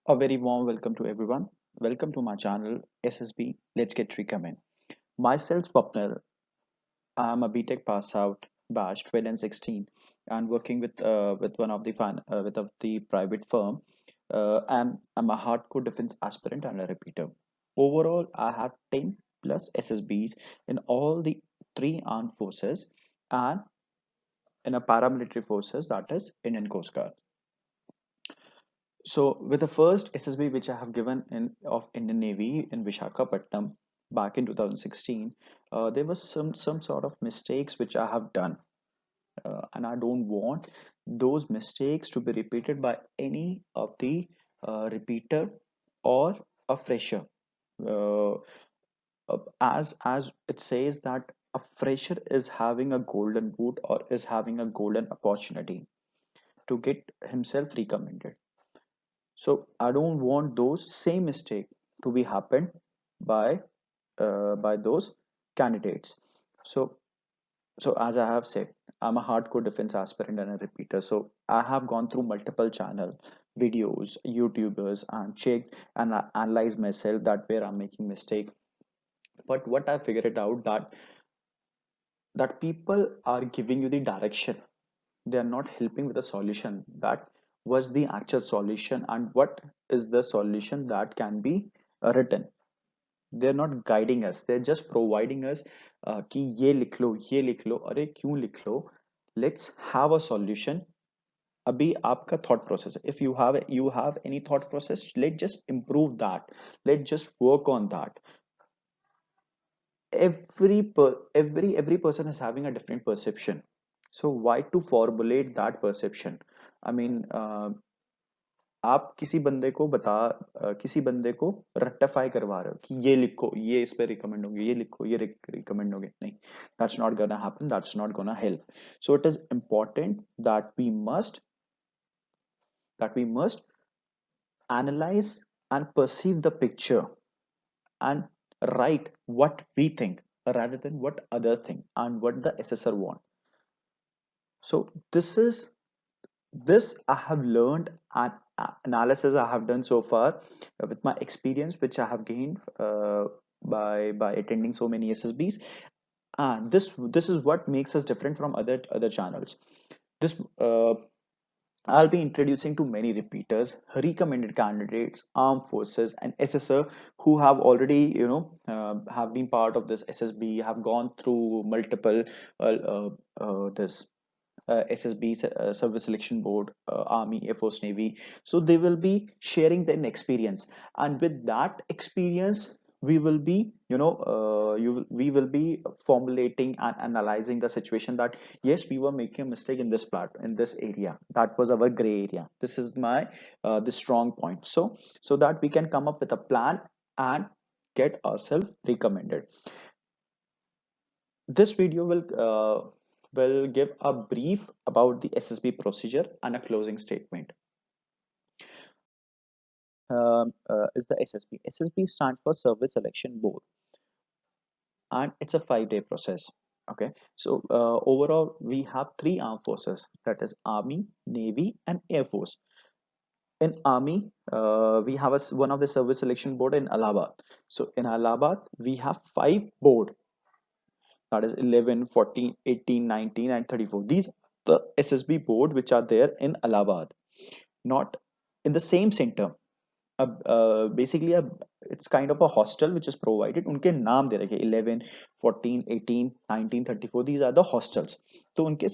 A very warm welcome to everyone. Welcome to my channel SSB. Let's get recommend. Myself, Swapnil. I'm a BTech pass out batch 2016 and working with one of the private firm. And I'm a hardcore defense aspirant and a repeater. Overall, I have 10 plus SSBs in all the three armed forces and in a paramilitary forces, that is Indian Coast Guard. So with the first SSB which I have given in of Indian Navy in Vishakhapatnam back in 2016, there was some sort of mistakes which I have done, and I don't want those mistakes to be repeated by any of the repeater or a fresher. Uh, as it says that a fresher is having a golden boot or is having a golden opportunity to get himself recommended. So I don't want those same mistake to be happened by by those candidates. So so as I have said, I'm a hardcore defense aspirant and a repeater. So I have gone through multiple channel videos, YouTubers, and checked and analyzed myself that where I'm making mistake. But what I figured it out that people are giving you the direction, they are not helping with the solution. That was the actual solution, and what is the solution that can be written. They're not guiding us, they're just providing us कि ये लिख लो अरे क्यों लिख लो. Let's have a solution. अभी आपका thought process, if you have any thought process, let's just improve that. Let's just work on that. Every person is having a different perception, so why to formulate that perception? I mean, आप किसी बंदे को rectify करवा रहे हो कि ये लिखो, ये इस पे रिकमेंड होंगे, ये लिखो, ये रिकमेंड होंगे. नहीं, that's not gonna happen, that's not gonna help. So it is important that we must analyze and perceive the picture and write what we think rather than what others think and what the assessor want. So this I have learned, and analysis I have done so far with my experience which I have gained by attending so many SSBs. And this is what makes us different from other channels. This I'll be introducing to many repeaters, recommended candidates, armed forces, and SSR who have already, have been part of this SSB, have gone through multiple this SSB, Service Selection Board, Army, Air Force, Navy. So they will be sharing their experience, and with that experience, we will be, we will be formulating and analyzing the situation that yes, we were making a mistake in this part, in this area. That was our gray area. This is my the strong point. So that we can come up with a plan and get ourselves recommended. This video will give a brief about the SSB procedure and a closing statement. Is the SSB? SSB stands for Service Selection Board, and it's a 5-day process. Okay, so overall we have three armed forces, that is Army, Navy, and Air Force. In Army, we have one of the Service Selection Board in Allahabad. So in Allahabad, we have 5 board, that is 11, 14, 18, 19, and 34. These are the SSB board which are there in Allahabad, not in the same center. Basically, it's kind of a hostel which is provided. उनके नाम दे रखे 11, 14, 18, 19, 34. These are the hostels. तो उनके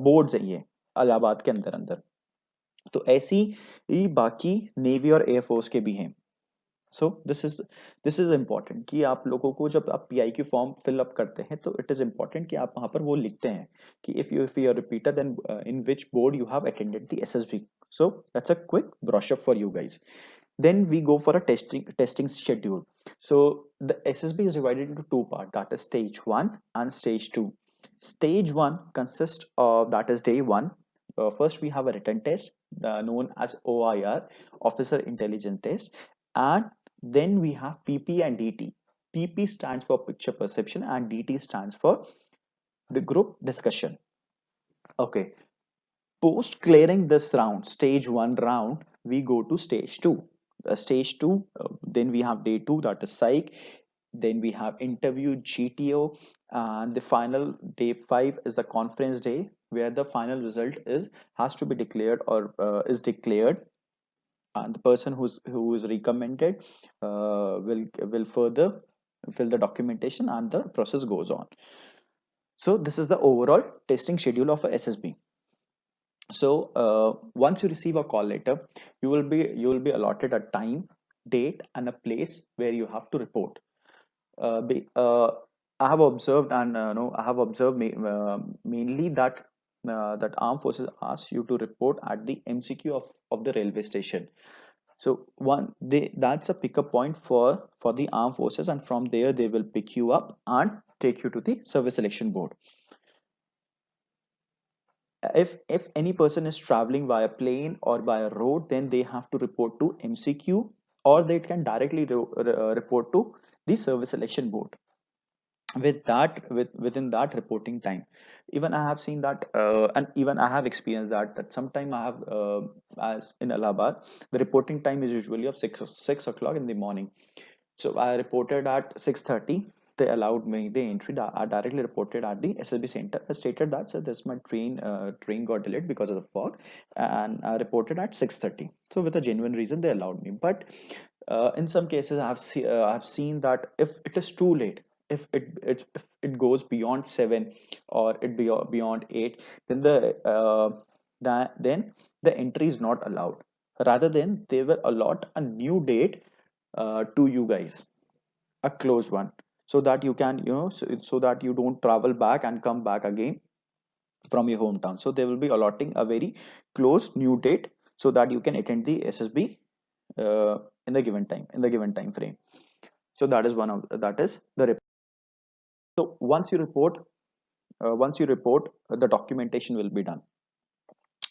boards हैं ये इलाहाबाद के अंदर अंदर. तो ऐसी ही बाकी नेवी और एयरफोर्स के भी हैं. सो दिस इज इम्पॉर्टेंट कि आप लोगों को जब आप पीआई की फॉर्म फिल अप करते हैं तो इट इज इम्पॉर्टेंट कि आप वहां पर वो लिखते हैं कि if you are repeater then in which board you have attended the SSB. So that's a quick brush up for you guys. Then we go for a testing schedule. So the SSB is divided into two parts, that is stage 1 and stage 2. Stage 1 consists of, that is day 1. First we have a written test known as OIR, Officer Intelligence Test, and then we have PP and DT. PP stands for picture perception and DT stands for the group discussion. Okay, post clearing this round, stage 1 round, we go to stage 2. stage 2, then we have day 2, that is psych, then we have interview, GTO, and the final day 5 is the conference day, where the final result is has to be declared, or is declared, and the person who is recommended will further fill the documentation, and the process goes on. So this is the overall testing schedule of a SSB. So once you receive a call letter, you will be allotted a time, date, and a place where you have to report. I have observed, and no, I have observed mainly that that armed forces ask you to report at the MCQ of the railway station. So that's a pickup point for the armed forces, and from there they will pick you up and take you to the service selection board. If any person is traveling via plane or by a road, then they have to report to MCQ, or they can directly report to the service selection board within that reporting time. Even I have seen that, and even I have experienced that sometime I have, as in Allahabad, the reporting time is usually of 6 o'clock in the morning. So I reported at 6:30. They allowed me the entry. I directly reported at the SSB center. I stated that, so this my train got delayed because of the fog, and I reported at 6:30. So with a genuine reason, they allowed me. But in some cases, I've seen that if it is too late, if it goes beyond 7, or beyond 8, then then the entry is not allowed. Rather than they will allot a new date to you guys, a close one, so that you can, so that you don't travel back and come back again from your hometown. So they will be allotting a very close new date, so that you can attend the SSB in the given time frame. So that is the report. So once you report, the documentation will be done.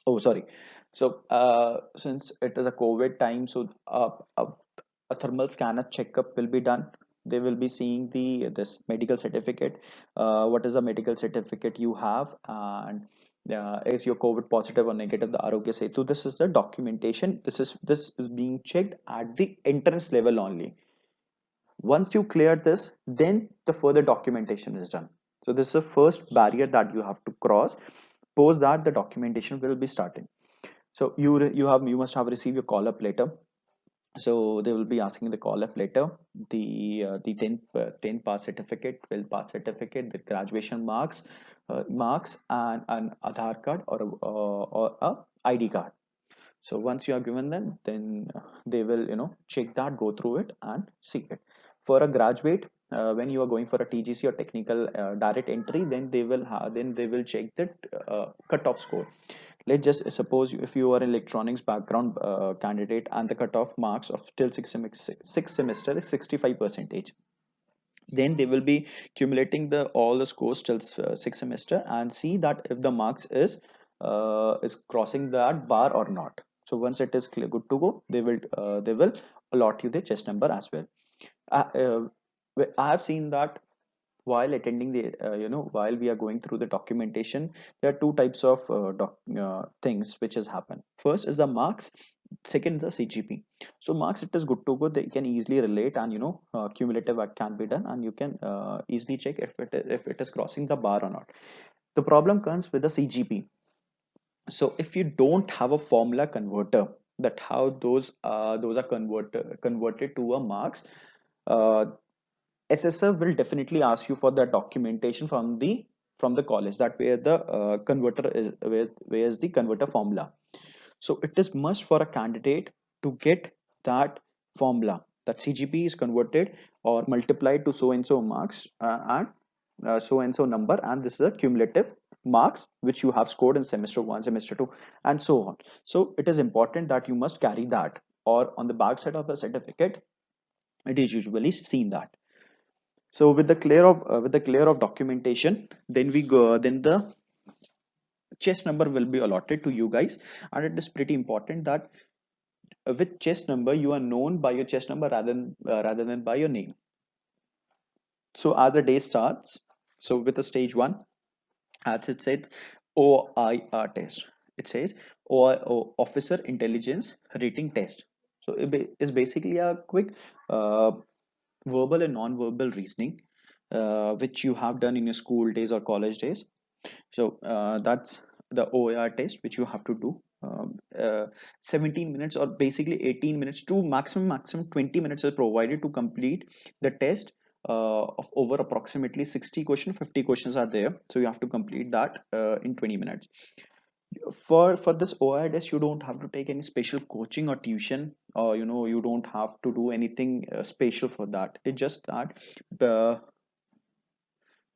Oh, sorry. So since it is a COVID time, so a thermal scanner checkup will be done. They will be seeing this medical certificate. What is the medical certificate you have, and is your COVID positive or negative, the Arogya Setu. This is the documentation. This is being checked at the entrance level only. Once you clear this, then the further documentation is done. So this is the first barrier that you have to cross. Post that, the documentation will be starting. So you must have received your call up letter. So they will be asking the call up letter, the 10th pass certificate, 12th pass certificate, the graduation marks, and an Aadhaar card, or a ID card. So once you are given them, then they will, check that, go through it, and see it. For a graduate, when you are going for a TGC or technical direct entry, then they will check the cutoff score. Let's just suppose if you are an electronics background candidate, and the cutoff marks of till sixth semester is 65 percentage, then they will be accumulating the all the scores till sixth semester, and see that if the marks is crossing that bar or not. So once it is clear, good to go, they will allot you the chest number as well. I, uh, I have seen that while attending the while we are going through the documentation, there are two types of things which has happened. First is the marks, second is the CGP. So marks, it is good to go, they can easily relate, and cumulative work can be done, and you can easily check if it is crossing the bar or not. The problem comes with the CGP. So if you don't have a formula converter, that how those are converted to a marks, uh, SSF will definitely ask you for the documentation from the college, that where the converter is, where is the converter formula. So it is must for a candidate to get that formula, that CGP is converted or multiplied to so and so marks, and so and so number, and this is a cumulative marks which you have scored in semester 1, semester 2, and so on. So it is important that you must carry that, or on the back side of the certificate it is usually seen that. So with the clear of documentation, then we go, then the chest number will be allotted to you guys. And it is pretty important that with chest number you are known by your chest number, rather than by your name. So as the day starts, so with the stage 1, as it says, OIR test, it says OIO, officer intelligence rating test. So it's basically a quick verbal and non-verbal reasoning, which you have done in your school days or college days. So that's the OER test which you have to do. 17 minutes or basically 18 minutes to maximum 20 minutes is provided to complete the test of over approximately 60 questions. 50 questions are there, so you have to complete that in 20 minutes. For this OER test, you don't have to take any special coaching or tuition, or you don't have to do anything special for that. It's just that the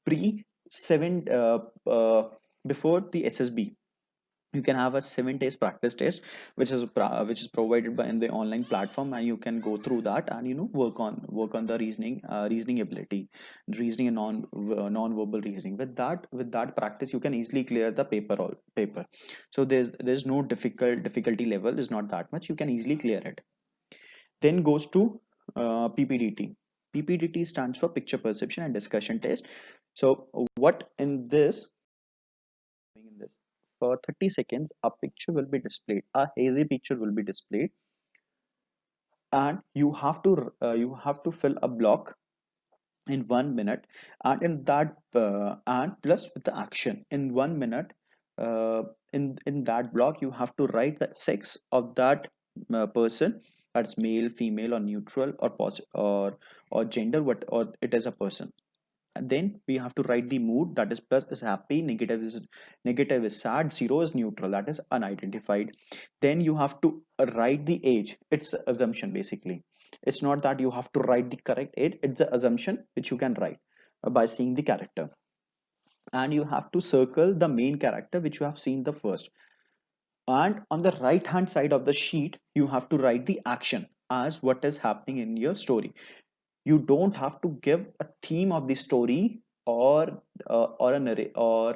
pre seven before the SSB, you can have a 7 days practice test, which is provided by in the online platform, and you can go through that and work on the reasoning ability, reasoning and non-verbal reasoning. With that practice, you can easily clear the paper. So there's no difficulty level is not that much, you can easily clear it. Then goes to PPDT. PPDT stands for picture perception and discussion test. So what in this for 30 seconds, a picture will be displayed, a hazy picture will be displayed, and you have to fill a block in 1 minute, and in that and plus with the action in 1 minute. In that block, you have to write the sex of that person, that's male, female, or neutral, or or gender, what, or it is a person. And then we have to write the mood, that is plus is happy, negative is sad, zero is neutral, that is unidentified. Then you have to write the age. It's assumption basically. It's not that you have to write the correct age, it's the assumption which you can write by seeing the character. And you have to circle the main character which you have seen the first. And on the right hand side of the sheet, you have to write the action as what is happening in your story. You don't have to give a theme of the story, or a or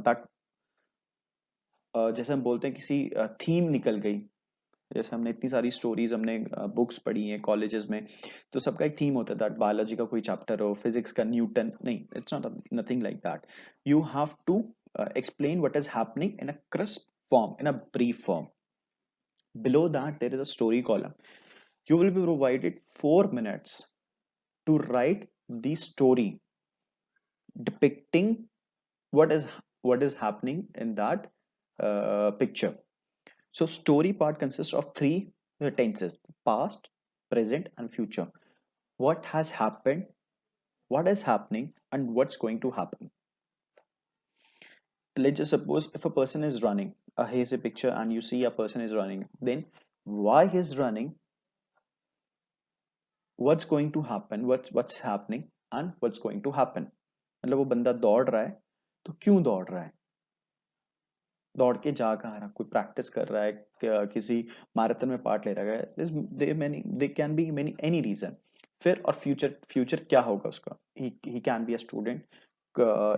that जैसे हम बोलते हैं किसी theme निकल गई। जैसे हमने इतनी सारी स्टोरीज हमने बुक्स पढ़ी हैं कॉलेजेस में, तो सबका एक थीम होता है दैट बायोलॉजी का कोई चैप्टर हो, फिजिक्स का न्यूटन, नहीं, it's not nothing like that. You have to explain what is happening in a crisp form, in a brief form. Below that, there is a story column. You will be provided 4 minutes to write the story depicting what is happening in that picture. So story part consists of three tenses: past, present, and future. What has happened, what is happening, and what's going to happen. Let's just suppose if a person is running, here's a picture and you see a person is running, then why he's running, what's going to happen, what's happening, and what's going to happen. मतलब वो बंदा दौड़ रहा है, तो क्यों दौड़ रहा है, दौड़ के जा कहाँ रहा, कोई प्रैक्टिस कर रहा है, किसी मैराथन में पार्ट ले रहा है, they can be many any reason. फिर और फ्यूचर क्या होगा उसका, he can be a student,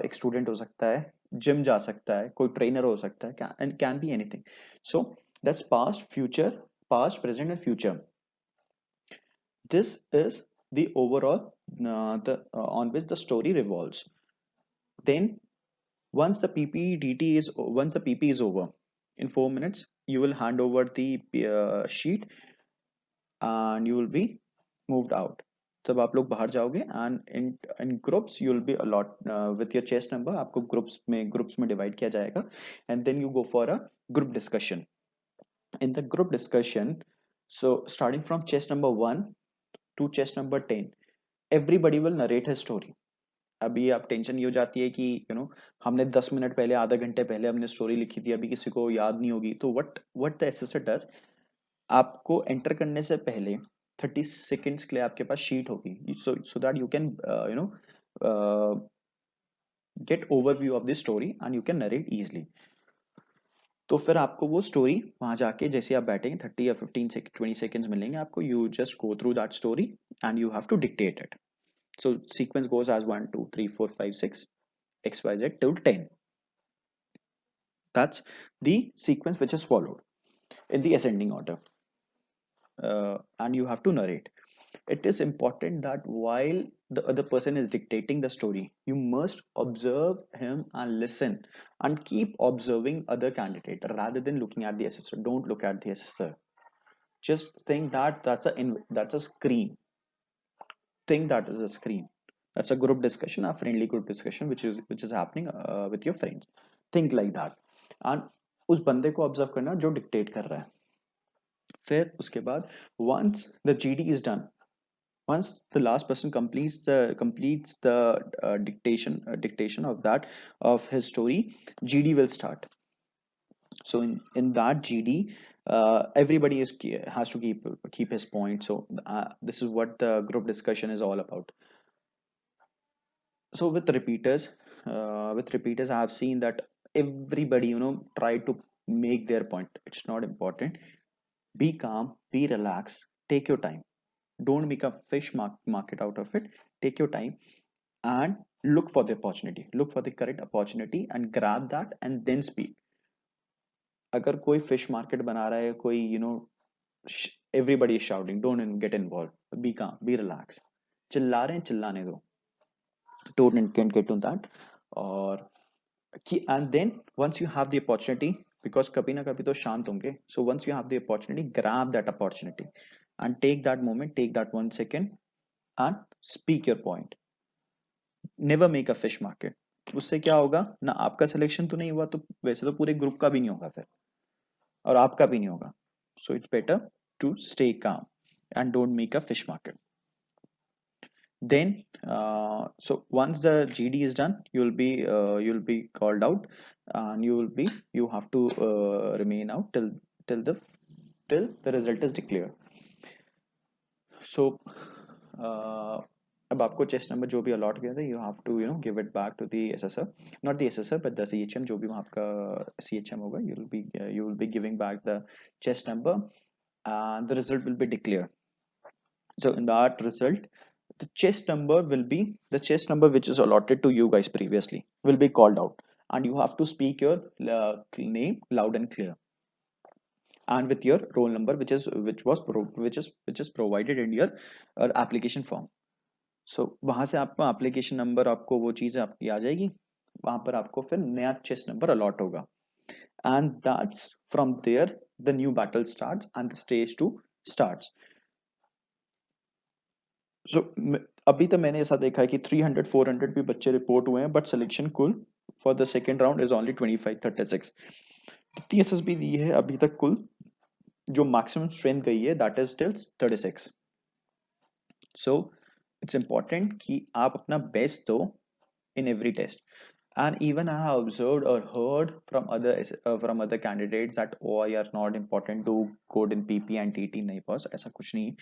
एक स्टूडेंट हो सकता है, जिम जा सकता है, कोई ट्रेनर हो सकता है, and can be anything. So that's past present and future. This is the overall the on which the story revolves. Then once the PP is over, in 4 minutes you will hand over the sheet and you will be moved out. तब आप लोग बाहर जाओगे and in groups you will be allot with your chest number, आपको groups में divide किया जाएगा, and then you go for a group discussion. In the group discussion, so starting from chest number 1 to chest number 10, everybody will narrate his story. अभी आप tension ये हो जाती है कि हमने 10 मिनट पहले, आधा घंटे पहले हमने स्टोरी लिखी थी, अभी किसी को याद नहीं होगी, तो व्हाट द एसेसर डज, आपको एंटर करने से पहले 30 सेकेंड्स के लिए आपके पास शीट होगी, सो that you can gate overview of the story and you can narrate easily. तो फिर आपको वो स्टोरी वहां जाके जैसे आप बैठेंगे 30 या 20 सेकेंड्स मिलेंगे आपको, you just go through that story and you have to dictate it. So sequence goes as 1, 2, 3, 4, 5, 6, XYZ till 10. That's the sequence which is followed in the ascending order. And you have to narrate. It is important that while the other person is dictating the story, you must observe him and listen, and keep observing other candidate rather than looking at the assessor. Don't look at the assessor. Just think that that's a screen. Think that is a screen. That's a group discussion, a friendly group discussion, which is happening with your friends. Think like that. And उस बंदे को observe करना जो dictate कर रहा है. फिर उसके बाद once the GD is done, once the last person completes the dictation of that of his story, GD will start. So in that GD, everybody has to keep his point. So this is what the group discussion is all about. So with repeaters I have seen that everybody try to make their point. It's not important. Be calm, be relaxed, take your time. Don't make a market out of it. Take your time and look for the opportunity, look for the correct opportunity and grab that and then speak. अगर कोई fish market बना रहा है, कोई everybody is shouting, don't get involved. Be calm, be relaxed. चिल्ला रहे हैं, चिल्लाने दो. Don't get on that. और and then once you have the opportunity, because कभी ना कभी तो शांत होंगे, so once you have the opportunity, grab that opportunity and take that moment, take that 1 second and speak your point. Never make a fish market. उससे क्या होगा ना, आपका सिलेक्शन तो नहीं हुआ तो वैसे तो पूरे ग्रुप का भी नहीं होगा फिर, और आपका भी नहीं होगा. So it's better to stay calm and don't make a fish market. Then so once the GD is done, you'll be called out, and you have to remain out till the result is declared. So अब आपको chest number जो भी allot किया था, you have to give it back to the SSR, not the SSR but the CHM, जो भी वहाँ आपका सीएचएम होगा, you will be giving back the chest number and the result will be declared. So in that result, the chest number which is allotted to you guys previously will be called out, and you have to speak your name loud and clear, and with your roll number which is provided in your application form. So वहां से आपको application number, आपको वो चीजें आपकी आ जाएगी, वहां पर आपको फिर नया चेस्ट नंबर अलॉट होगा, and that's from there the new battle starts and the stage 2 starts. So अभी तो मैंने ऐसा देखा है कि 300-400 भी बच्चे रिपोर्ट हुए हैं, बट सिलेक्शन कुल for the second round is only 25-36. कितनी एसएसबी दी है अभी तक कुल, जो मैक्सिमम स्ट्रेंथ गई है, that is till 36. So it's important कि आप अपना बेस्ट दो in every test. And even I have observed or heard from other candidates that OIR not important, to code in PP and TT. नहीं बस ऐसा कुछ नहीं.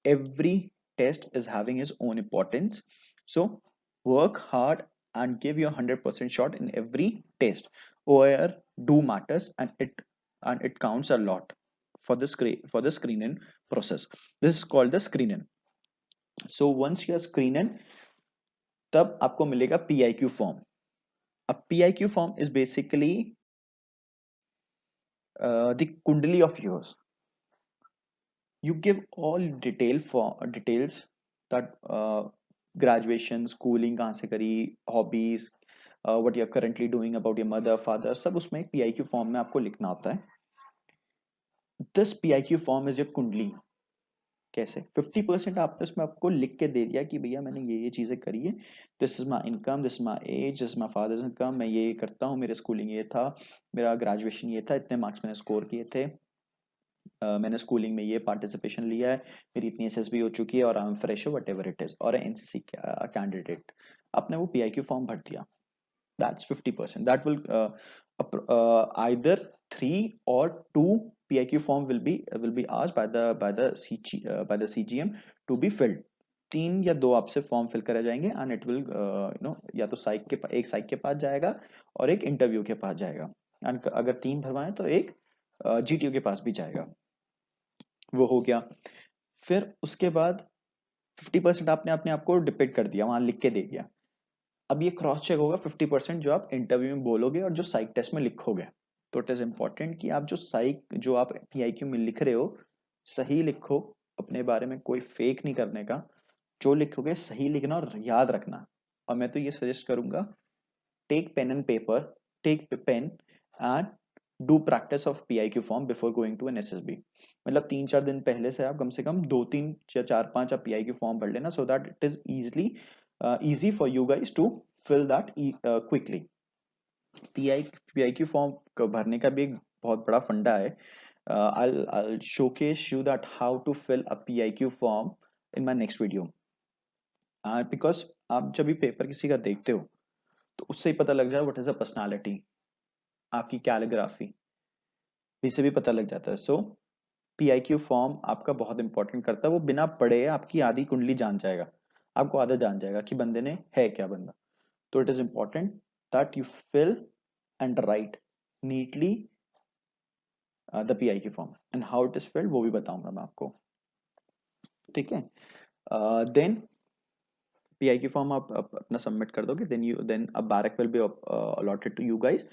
Every test is having its own importance. So work hard and give your 100% shot in every test. OIR do matters, and it counts a lot for the screening process. This is called the screening. So once you are screening, तब आपको मिलेगा PIQ form. A PIQ form is basically the kundali of yours. You give all details that graduation, schooling कहाँ से करी, hobbies, what you are currently doing, about your mother, father, सब उसमें PIQ form में आपको लिखना होता है. This PIQ form is your कुंडली. कैसे 50% आपने उसमें आपको लिख के दे दिया कि भैया मैंने ये चीजें करी है, this is my income, this is my age, this is my father's income, मैं ये करता हूँ, मेरे स्कूलिंग ये था, मेरा ग्रेजुएशन ये था, इतने मार्क्स मैंने स्कोर किए थे, मैंने स्कूलिंग में ये पार्टिसिपेशन लिया है, मेरी इतनी एसएसबी हो चुकी है, और I am fresh, what ever it is, और एनसीसी कैंडिडेट. आपने वो PIQ फॉर्म भर दिया, that's 50%. That will either 3 or 2 PIQ form will be asked by the CGM to be filled. 3 या 2 आपसे फॉर्म फिल करे जाएंगे, एंड इट विल या तो एक साइक के पास जाएगा और एक इंटरव्यू के पास जाएगा, एंड अगर 3 भरवाएं तो एक GTO के पास भी जाएगा. वो हो गया. फिर उसके बाद 50% आपने अपने आप को डिपेंड कर दिया, वहां लिख के दे दिया. अब ये क्रॉस चेक होगा 50% जो आप इंटरव्यू में बोलोगे और जो साइक टेस्ट में लिखोगे. तो इट इज इंपॉर्टेंट कि आप जो आप PIQ में लिख रहे हो, सही लिखो, अपने बारे में कोई फेक नहीं करने का, जो लिखोगे सही लिखना और याद रखना. और मैं तो ये सजेस्ट करूंगा, take pen and paper, take pen and do practice of PIQ form before going to an SSB। मतलब 3-4 दिन पहले से आप कम से कम 2-3 या 4-5 आप PIQ फॉर्म भर लेना, so that it is easily easy for you guys to fill that quickly। PIQ form भरने का भी एक बहुत बड़ा फंडा है। I'll showcase you that how to fill a PIQ form in my next video। Because आप जब भी पेपर किसी का देखते हो तो उससे ही पता लग जाए व्हाट इज अ पर्सनालिटी, आपकी कैलीग्राफी, इससे भी पता लग जाता है। सो PIQ फॉर्म आपका बहुत इंपॉर्टेंट करता है, वो बिना पढ़े आपकी आधी कुंडली जान जाएगा, आपको आधा जान जाएगा कि बंदे ने है क्या बंदा। तो it is important that you fill and write neatly the PIQ form, and how it is filled वो भी बताऊंगा मैं आपको, ठीक है। देन PIQ फॉर्म आप अपना सबमिट कर दोगे, then a barrack will be allotted to you guys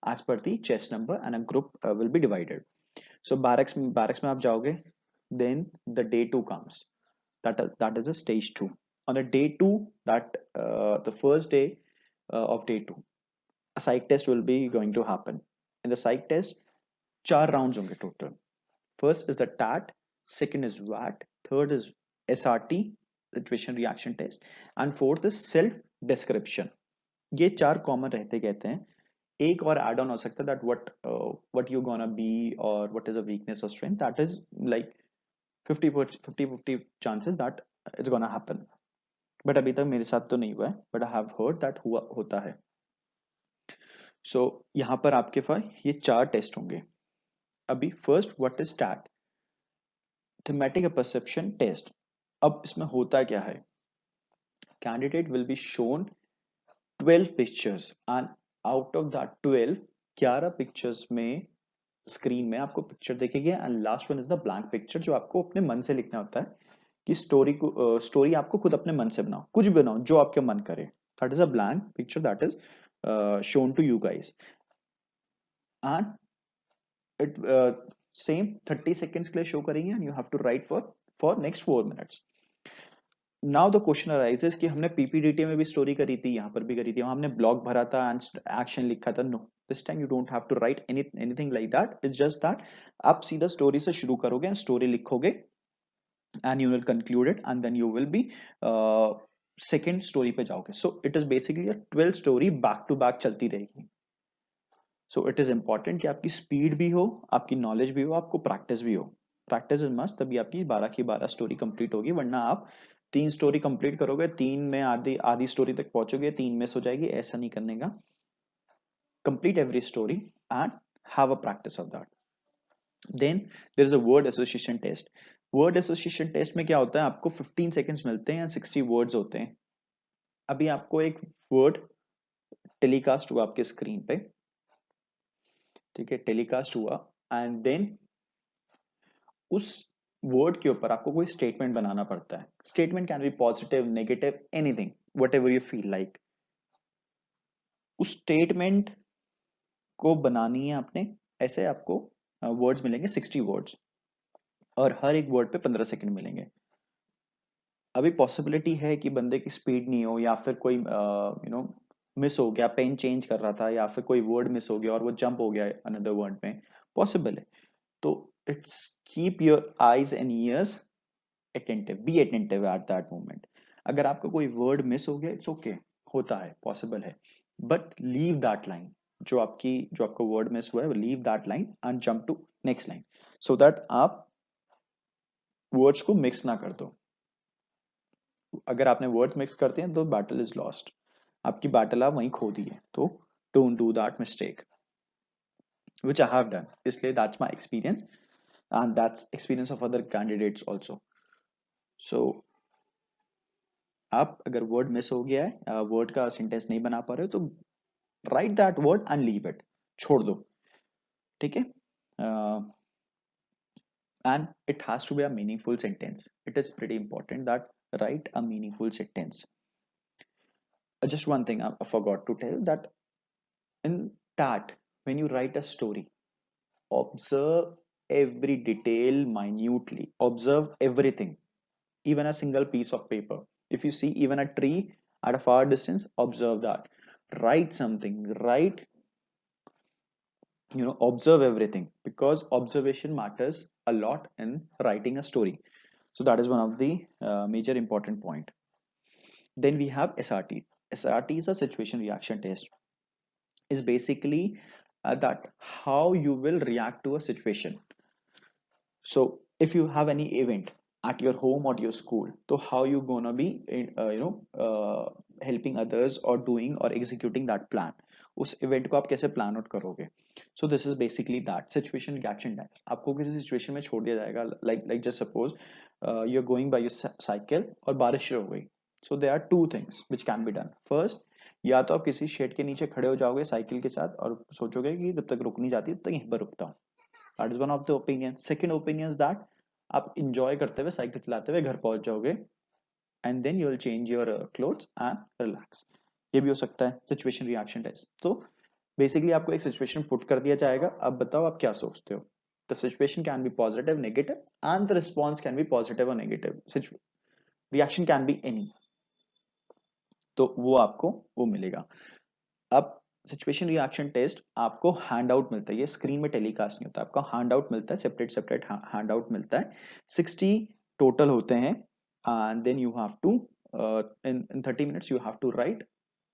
as per the chest number and a group will be divided। so barracks में आप जाओगे, then the day 2 comes, that is a stage 2। on a day 2, that the first day of day 2, a psych test will be going to happen। in the psych test 4 rounds होंगे total। first is the TAT, second is VAT, third is SRT, situation reaction test, and fourth is self description। ये 4 common रहते कहते हैं। एक और add on हो सकता है, that what you gonna be और व्हाट इज अ वीकनेस और strength, that is like 50-50 chances that it's gonna happen. But अभी तक मेरे साथ तो नहीं हुआ है, but I have heard that हुआ होता है। सो यहाँ पर आपके पास ये 4 टेस्ट होंगे। अभी first what is TAT, thematic perception test. अब इसमें होता क्या है, candidate will be shown 12 pictures and out of that 12, 11 pictures में स्क्रीन में आपको पिक्चर दिखेगी, and last one is the blank picture, जो आपको अपने मन से लिखना होता है कि स्टोरी आपको खुद अपने मन से बनाओ, कुछ भी बनाओ जो आपके मन करे। That is a blank picture that is shown to you guys, and it same 30 seconds के लिए शो करेंगे, and you have to write for next 4 minutes. Now the question arises कि हमने PPDT में भी स्टोरी करी थी, यहाँ पर भी करी थी, वहां हमने ब्लॉग भरा था एंड एक्शन लिखा था। No, this time you don't have to write anything like that, it's just that आप सीधा स्टोरी से शुरू करोगे एंड स्टोरी लिखोगे, and you will conclude it, and then you will be second story पे जाओगे। So it is basically 12 story back to back चलती रहेगी। सो इट इज इंपॉर्टेंट कि आपकी स्पीड भी हो, आपकी नॉलेज भी हो, आपको प्रैक्टिस भी हो। प्रैक्टिस इज मस्ट, तभी आपकी 12 की 12 स्टोरी कंप्लीट होगी, वरना आप 3 स्टोरी कंप्लीट करोगे, 3 में आधी आधी स्टोरी तक पहुंचोगे, 3 मिस हो जाएगी, ऐसा नहीं करने का। Complete every story and have a practice of that. Then there is a word association test. Word association test में क्या होता है, आपको 15 सेकेंड्स मिलते हैं, 60 वर्ड्स होते हैं। अभी आपको एक वर्ड टेलीकास्ट हुआ आपके स्क्रीन पे, ठीक है, टेलीकास्ट हुआ, एंड देन उस वर्ड के ऊपर आपको कोई स्टेटमेंट बनाना पड़ता है। Statement can be positive, negative, anything, what ever you feel like. उस स्टेटमेंट को बनानी है आपने, ऐसे आपको वर्ड्स मिलेंगे 60 वर्ड्स, और हर एक वर्ड पे 15 सेकंड मिलेंगे। अभी पॉसिबिलिटी है कि बंदे की स्पीड नहीं हो, या फिर कोई मिस हो गया, पेन चेंज कर रहा था, या फिर कोई वर्ड मिस हो गया और वो जंप हो गया अनदर वर्ड में, पॉसिबल है। तो it's keep your eyes and years attentive, be attentive at that moment. अगर आपका कोई वर्ड मिस हो गया, इट्स ओके, होता है, पॉसिबल है, बट लीव दैट लाइन, जो आपका वर्ड मिस हुआ है, leave that line and jump to next line, so that आप वर्ड्स को मिक्स ना कर दो। अगर आपने वर्ड्स मिक्स करते हैं तो बैटल इज लॉस्ट, आपकी बैटल आप वहीं खो दी है। तो don't do that mistake which I have done, इसलिए that's my experience and that's experience of other candidates also। so आप अगर वर्ड मिस हो गया है, वर्ड का सेंटेंस नहीं बना पा रहे हो, तो write that word and leave it, छोड़ दो, ठीक है। And it has to be a meaningful sentence, it is pretty important that write a meaningful sentence. just one thing I forgot to tell, that in that when you write a story, observe every detail minutely, observe everything, even a single piece of paper. If you see even a tree at a far distance, observe that. Write something, write observe everything, because observation matters a lot in writing a story. So that is one of the major important point. Then we have SRT. SRT is a situation reaction test. Is basically that how you will react to a situation. So if you have any event at your home or your school, so how you gonna be helping others or doing or executing that plan, उस event को आप कैसे plan out करोगे. So this is basically that situation reaction time. आपको किसी situation में छोड़ दिया जाएगा, like just suppose you are going by your cycle और बारिश हो गई. So there are two things which can be done. First, या तो आप किसी शेड के नीचे खड़े हो जाओगे साइकिल के साथ और सोचोगे कि जब तक रुक नहीं जाती तब तक यहीं पर रुकता हूँ. That is one of the opinion. Second opinion इज दैट आप इंजॉय करते हुए साइकिल चलाते हुए घर पहुंच जाओगे and then you will change your clothes and relax. ये भी हो सकता है सिचुएशन रिएक्शन टेस्ट. तो बेसिकली आपको एक सिचुएशन पुट कर दिया जाएगा, अब बताओ आप क्या सोचते हो. The situation can be positive, negative, and the response can be positive और negative. Reaction can be any. तो वो आपको वो मिलेगा. अब सिचुएशन रिएक्शन टेस्ट आपको हैंड आउट मिलता है, ये स्क्रीन में टेलीकास्ट नहीं होता, आपका हैंड आउट मिलता है, सेपरेट सेपरेट हैंड आउट मिलता है. 60 टोटल होते हैं and then you have to in 30 minutes you have to write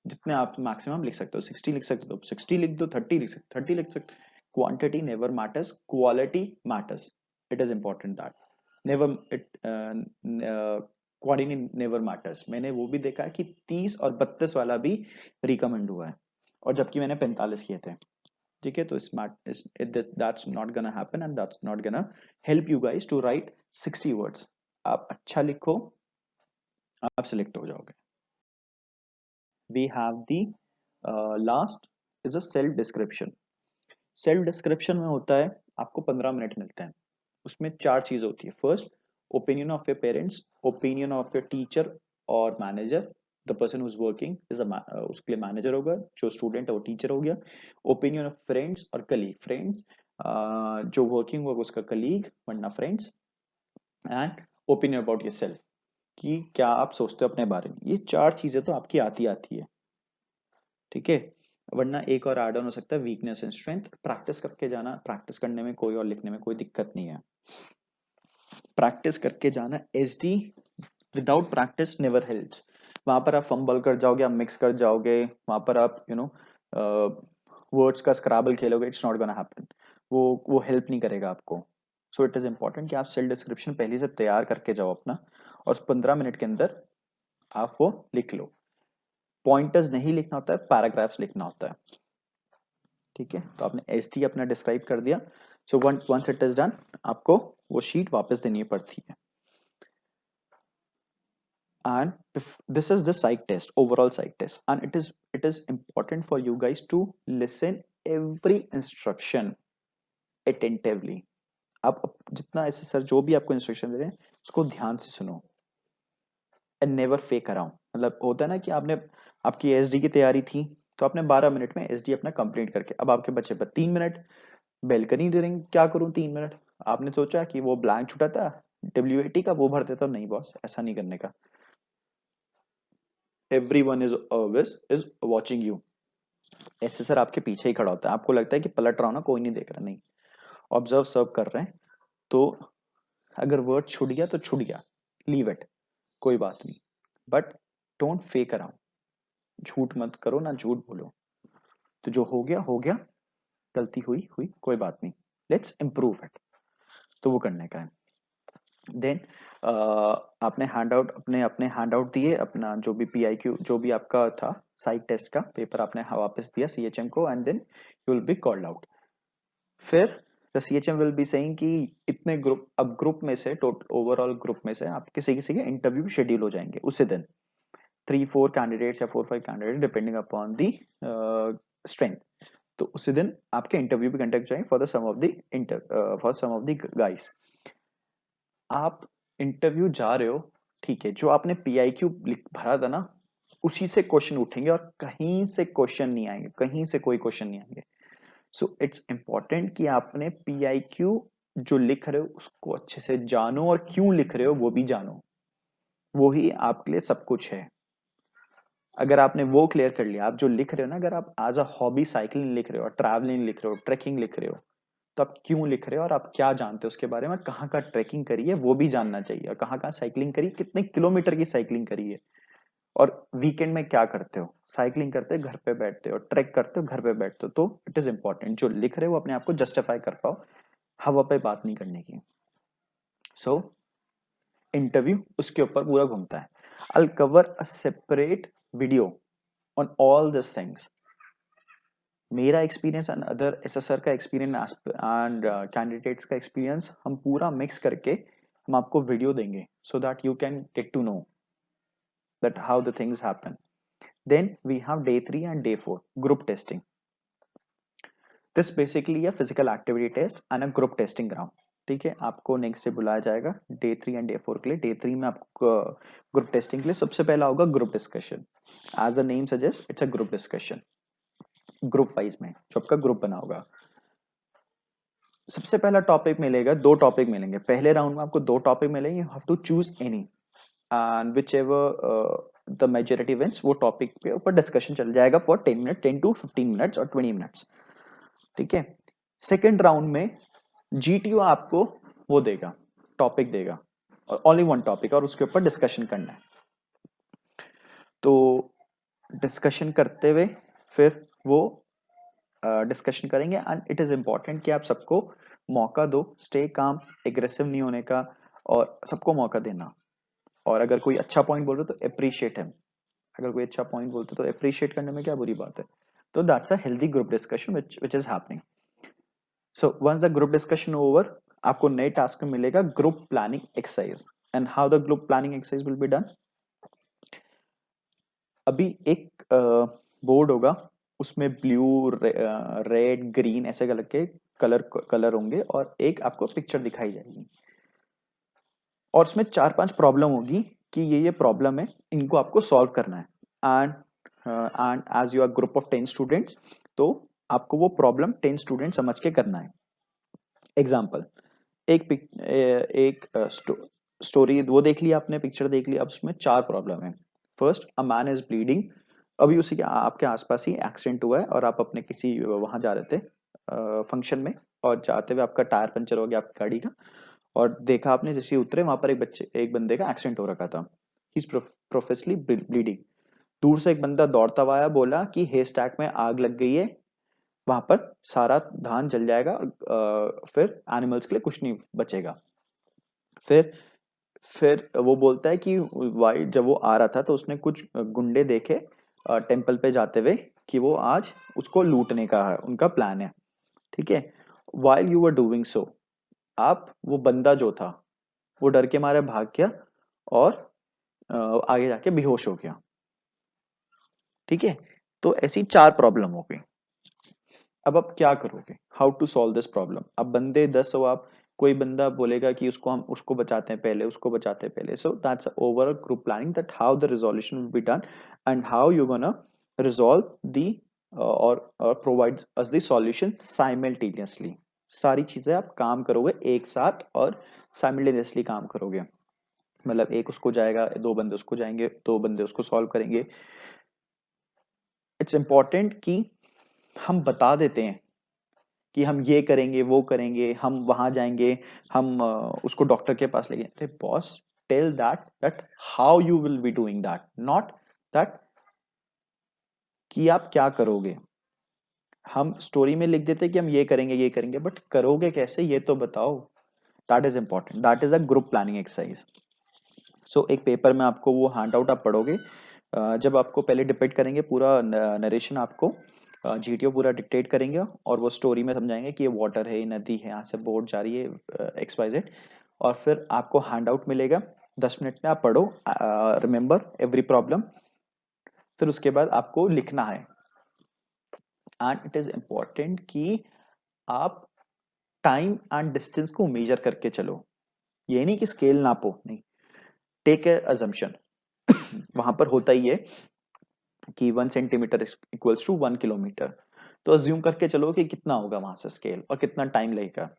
जितने आप मैक्सिमम लिख सकते हो. 60 लिख सकते हो 60 लिख दो, 30 लिख सकते 30 लिख सकते. Quantity never matters, quality matters. It is important that never quantity never matters. मैंने वो भी देखा है कि 30 और 32 वाला भी रिकमेंड हुआ है, और जबकि मैंने 45 किए थे. ठीक है, तो smart that's not gonna happen and that's not gonna help you guys to write 60 words. आप अच्छा लिखो, आप सिलेक्ट हो जाओगे. We have the last is a self description. Self description में होता है आपको 15 मिनट मिलते हैं. उसमें 4 चीजें होती है. First, opinion of your parents, opinion of your teacher और manager. The person who is working is उसके लिए मैनेजर होगा, जो स्टूडेंट है वो टीचर हो गया. ओपिनियन ऑफ फ्रेंड्स और कलीग. फ्रेंड्स जो वर्किंग होगा उसका कलीग, वरना friends. And opinion about your self, कि क्या आप सोचते हो अपने बारे में. ये 4 चीजें तो आपकी आती आती है. ठीक है, वरना एक और ऐड ऑन हो सकता है वीकनेस एंड स्ट्रेंथ. प्रैक्टिस करके जाना, प्रैक्टिस करने में कोई और लिखने में कोई दिक्कत नहीं है. प्रैक्टिस करके जाना. SD without practice never helps. वहां पर आप फंबल कर जाओगे, आप मिक्स कर जाओगे, वहां पर आप वर्ड्स का स्क्रैबल खेलोगे, इट्स नॉट गोना हैपन. वो हेल्प नहीं करेगा आपको. सो इट इज इंपॉर्टेंट कि आप सेल्फ डिस्क्रिप्शन पहले से तैयार करके जाओ अपना, और 15 मिनट के अंदर आप वो लिख लो. पॉइंटर्स नहीं लिखना होता है, पैराग्राफ्स लिखना होता है. ठीक है, तो आपने एस टी अपना डिस्क्राइब कर दिया. So once it is done, आपको वो शीट वापस देनी पड़ती है. And this is the psych test, overall psych test, and it is important for you guys to listen every instruction attentively. आप जितना ऐसे सर जो भी आपको इंस्ट्रक्शन दे रहे हैं उसको ध्यान से सुनो. And never fake around. मतलब होता है ना कि आपने आपकी एसडी की तैयारी थी, तो आपने 12 मिनट में एसडी अपना कंप्लीट करके, अब आपके बच्चे पर 3 मिनट बेलकनी ड्रिलिंग. क्या करूं 3 मिनट? आपने सोचा कि वो ब्लैंक छुटा था डब्ल्यूएटी का, वो भर देता. नहीं बॉस, ऐसा नहीं करने का. Everyone is always is watching you. ऐसे सर आपके पीछे ही खड़ा होता है, आपको लगता है कि पलट रहा हो ना, कोई नहीं देख रहा. नहीं, ऑब्जर्व सर्व कर रहे हैं. तो अगर वर्ड छूट गया तो छूट गया, लीव इट, कोई बात नहीं. But don't fake around. झूठ मत करो ना, झूठ बोलो. तो जो हो गया हो गया, गलती हुई हुई, कोई बात नहीं, लेट्स इम्प्रूव इट. तो वो करने का है. देन आपने हैंड आउट अपने अपने हैंड आउट दिए, अपना जो भी पीआईक्यू जो भी आपका था साइट टेस्ट का पेपर आपने वापस दिया सीएचएम को, and then you will be called out. फिर the CHM will be saying कि इतने ग्रुप, अब ग्रुप में से टोटल ओवरऑल ग्रुप में से आप किसी किसी के इंटरव्यू शेड्यूल हो जाएंगे उसी दिन. 3-4 कैंडिडेट्स या 4-5 candidate depending upon the strength. तो उसी दिन आपके इंटरव्यू भी कंडक्ट जाएंगे for the some of the for some of the guys. आप इंटरव्यू जा रहे हो, ठीक है, जो आपने पीआईक्यू भरा था ना उसी से क्वेश्चन उठेंगे, और कहीं से क्वेश्चन नहीं आएंगे, कहीं से कोई क्वेश्चन नहीं आएंगे. सो इट्स इंपॉर्टेंट कि आपने पीआईक्यू जो लिख रहे हो उसको अच्छे से जानो, और क्यों लिख रहे हो वो भी जानो. वो ही आपके लिए सब कुछ है. अगर आपने वो क्लियर कर लिया, आप जो लिख रहे हो ना, अगर आप एज अ हॉबी साइकिलिंग लिख रहे हो, ट्रैवलिंग लिख रहे हो, ट्रैकिंग लिख रहे हो, तो आप क्यों लिख रहे हो और आप क्या जानते हो उसके बारे में, कहाँ का ट्रैकिंग करी है वो भी जानना चाहिए, और कहाँ कहाँ साइकिलिंग करी, कितने किलोमीटर की साइकिलिंग करी है, और वीकेंड में क्या करते हो, साइकिलिंग करते हो घर पे बैठते हो, ट्रैक करते हो घर पे बैठते हो, तो इट इज इंपॉर्टेंट जो लिख रहे हो अपने आप को जस्टिफाई कर पाओ, हवा पे बात नहीं करने की। सो इंटरव्यू उसके ऊपर पूरा घूमता है। I cover a separate video on all this things. मेरा एक्सपीरियंस एंड अदर एसएसआर का एक्सपीरियंस एंड कैंडिडेट्स का एक्सपीरियंस हम पूरा मिक्स करके हम आपको वीडियो देंगे, so that you can get to know that how the things happen. Then we have day 3 and day 4 group testing. This basically a physical activity test and a group testing ground. ठीक है, आपको next से बुलाया जाएगा day 3 and day 4 के लिए। Day 3 में आपको ग्रुप टेस्टिंग के लिए सबसे पहला होगा group discussion. As a name suggest it's a group discussion, group wise में जो आपका ग्रुप बना होगा। सबसे पहला टॉपिक मिलेगा, दो टॉपिक मिलेंगे पहले राउंड में, आपको दो टॉपिक मिलेंगे, you have to choose any and whichever the majority wins, वो टॉपिक पे ऊपर डिस्कशन चल जाएगा फॉर 10 मिनट, 10 to 15 मिनट्स और 20 मिनट्स। ठीक है, सेकेंड राउंड में जीटीओ आपको वो देगा, टॉपिक देगा, ओनली वन टॉपिक, और उसके ऊपर डिस्कशन करना है। तो डिस्कशन करते हुए फिर वो डिस्कशन करेंगे, एंड इट इज इंपॉर्टेंट कि आप सबको मौका दो, स्टे काम, एग्रेसिव नहीं होने का, और सबको मौका देना। और अगर कोई अच्छा पॉइंट बोल रहे हो तो अप्रिशिएट है, अगर कोई अच्छा पॉइंट बोलते तो अप्रिशिएट करने में क्या बुरी बात है। तो that's a healthy group discussion which is happening. So once the group discussion over, आपको नए टास्क में मिलेगा group planning exercise. And how the group planning exercise will be done. अभी एक बोर्ड होगा, उसमें ब्लू, रेड, ग्रीन ऐसे colour के कलर होंगे, और एक आपको पिक्चर दिखाई जाएगी, और उसमें चार पांच प्रॉब्लम होगी कि ये प्रॉब्लम है, इनको आपको सॉल्व करना है। And as you are group of 10 students, तो आपको वो प्रॉब्लम 10 स्टूडेंट समझ के करना है। एग्जाम्पल, एक स्टोरी वो देख लिया आपने, पिक्चर देख लिया, अब उसमें चार प्रॉब्लम है। First, a man is bleeding. अभी उसी के आपके आसपास ही एक्सीडेंट हुआ है, और आप अपने किसी वहां जा रहे थे फंक्शन में, और जाते हुए आपका टायर पंचर हो गया आपकी गाड़ी का, और देखा आपने जैसे ही उतरे वहां पर एक बंदे का एक्सीडेंट हो रखा था, ही इज प्रोफेशनली ब्लीडिंग। दूर से एक बंदा दौड़ता हुआ आया, बोला कि हे स्टैक में आग लग गई है, वहां पर सारा धान जल जाएगा, फिर एनिमल्स के लिए कुछ नहीं बचेगा। फिर फिर वो बोलता है कि वाई जब वो आ रहा था तो उसने कुछ गुंडे देखे टेम्पल पे जाते हुए, कि वो आज उसको लूटने का है, उनका प्लान है। ठीक है, while you were doing so, आप वो बंदा जो था वो डर के मारे भाग गया, और आगे जाके बेहोश हो गया। ठीक है, तो ऐसी चार प्रॉब्लम हो गई। अब आप क्या करोगे, how to solve this problem. अब बंदे 10 हो आप, कोई बंदा बोलेगा कि उसको हम उसको बचाते हैं पहले, उसको बचाते हैं पहले। So that's over group planning, that how the resolution will be done, and how you gonna resolve the और provide us the solution simultaneously. सारी चीजें आप काम करोगे एक साथ, और साइमल्टेनियसली काम करोगे, मतलब एक उसको जाएगा, दो बंदे उसको जाएंगे, दो बंदे उसको सॉल्व करेंगे। इट्स इंपॉर्टेंट कि हम बता देते हैं कि हम ये करेंगे, वो करेंगे, हम वहां जाएंगे, हम उसको डॉक्टर के पास लेंगे। अरे boss, tell that how you will be doing that, not that कि आप क्या करोगे। हम स्टोरी में लिख देते कि हम ये करेंगे, ये करेंगे, बट करोगे कैसे ये तो बताओ। That is important, that is a group planning exercise. So एक पेपर में आपको वो हैंड आउट आप पढ़ोगे, जब आपको पहले डिपेक्ट करेंगे पूरा नरेशन, आपको जीटीओ पूरा डिक्टेट करेंगे, और वो स्टोरी में समझाएंगे कि ये वाटर है, ये नदी है, यहाँ से बोट जा रही है, एक्स वाई जेड। और फिर आपको हैंड आउट मिलेगा, 10 मिनट में आप पढ़ो, रिमेंबर एवरी प्रॉब्लम, फिर उसके बाद आपको लिखना है। एंड इट इज इम्पॉर्टेंट कि आप टाइम एंड डिस्टेंस को मेजर करके चलो, ये नहीं कि स्केल नापो, नहीं, टेक ए अजम्पशन। वहां पर होता ही है कि 1 सेंटीमीटर इक्वल्स टू 1 किलोमीटर, तो अज्यूम करके चलो कि कितना होगा वहां से स्केल, और कितना टाइम लगेगा।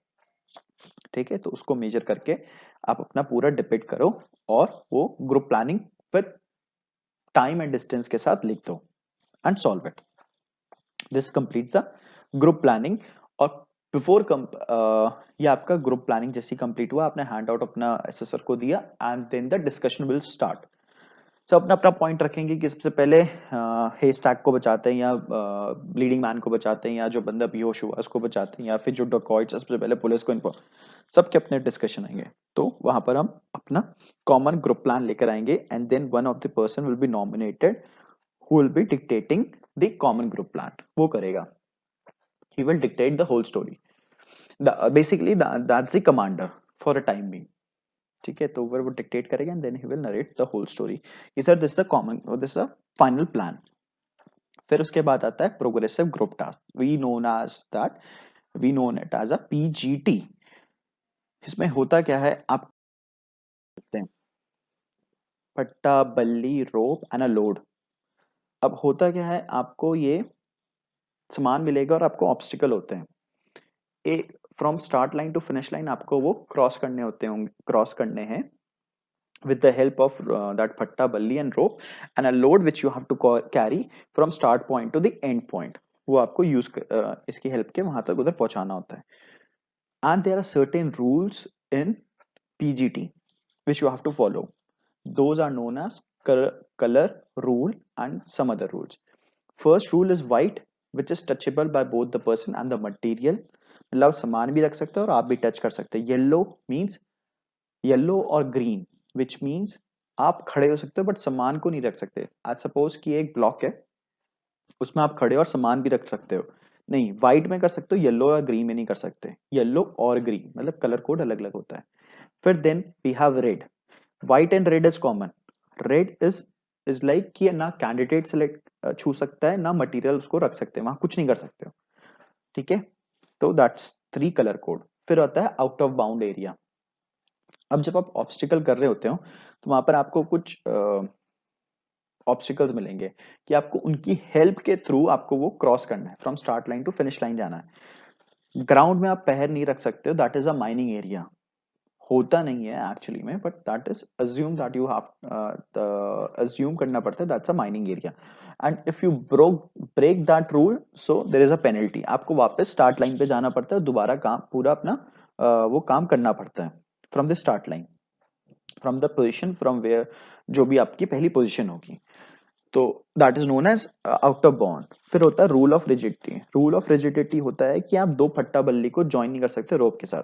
ठीक है, तो उसको मेजर करके आप अपना पूरा डिपेंड करो, और वो group planning with time and distance के साथ लिख दो and solve it. This completes the group planning. और बिफोर ये आपका ग्रुप प्लानिंग जैसे कंप्लीट हुआ, आपने हैंड आउट अपना एसेसर को दिया and then the discussion will start. सब अपना अपना पॉइंट रखेंगे कि सबसे पहले हे स्टैक को बचाते हैं या लीडिंग मैन को बचाते हैं या जो बंदा बेहोश हुआ उसको बचाते हैं या फिर जो डकॉइट्स सबसे पहले पुलिस को इन्फॉर्म. सबके अपने डिस्कशन आएंगे. तो वहां पर हम अपना कॉमन ग्रुप प्लान लेकर आएंगे and then one of the person will be nominated who will be dictating the common group plan. वो करेगा. He will dictate the whole story. Basically that's the commander for a time being. ठीक है, तो वो dictate करेगा and then he will narrate the whole story कि sir this is the common, this is the final plan. फिर उसके बाद आता है progressive group task. We known it as a PGT. इसमें होता क्या है, आप पट्टा बल्ली रोप एंड अ लोड. अब होता क्या है, आपको ये सामान मिलेगा और आपको ऑब्स्टिकल होते हैं. एक from start line to finish line आपको वो क्रॉस करने होते होंगे, क्रॉस करने हैं with the help of that patta balli and rope and a load which you have to carry from start point to the end point. वो आपको use इसकी हेल्प के वहां तक उधर पहुंचाना होता है. and there are certain rules in PGT which you have to follow. Those are known as color rule and some other rules. First rule is white which is touchable by both the person and the material. मतलब सामान भी रख सकते हो और आप भी touch कर सकते हैं. येलो मीन्स येलो और ग्रीन विच मीन्स आप खड़े हो सकते हो बट सामान को नहीं रख सकते. आज सपोज कि एक ब्लॉक है उसमें आप खड़े और सामान भी रख सकते हो. नहीं, व्हाइट में कर सकते हो, येलो या ग्रीन में नहीं कर सकते. येलो और ग्रीन मतलब कलर कोड अलग अलग होता है. फिर then we have red. White and red is common. Red is like कि ना कैंडिडेट सेलेक्ट छू सकता है ना मटेरियल उसको रख सकते हैं, वहां कुछ नहीं कर सकते हो. ठीक है, तो दैट्स 3 कलर कोड. फिर आता है आउट ऑफ बाउंड एरिया. अब जब आप ऑब्स्टिकल कर रहे होते हो तो वहां पर आपको कुछ ऑब्स्टिकल्स मिलेंगे कि आपको उनकी हेल्प के थ्रू आपको वो क्रॉस करना है, from start line to finish line जाना है. ग्राउंड में आप पैर नहीं रख सकते हो, that is a mining area. होता नहीं है एक्चुअली में but that is assume that you have assume करना पड़ता है, that's a mining area. And if you break that rule so there is a penalty. आपको वापस स्टार्ट लाइन पे जाना पड़ता है, दोबारा काम पूरा अपना वो काम करना पड़ता है from the start line, from the position from where जो भी आपकी पहली पोजिशन होगी. तो that is known as out of bound. फिर होता है rule of rigidity. Rule of rigidity होता है कि आप दो फट्टा बल्ली को ज्वाइन नहीं कर सकते रोप के साथ,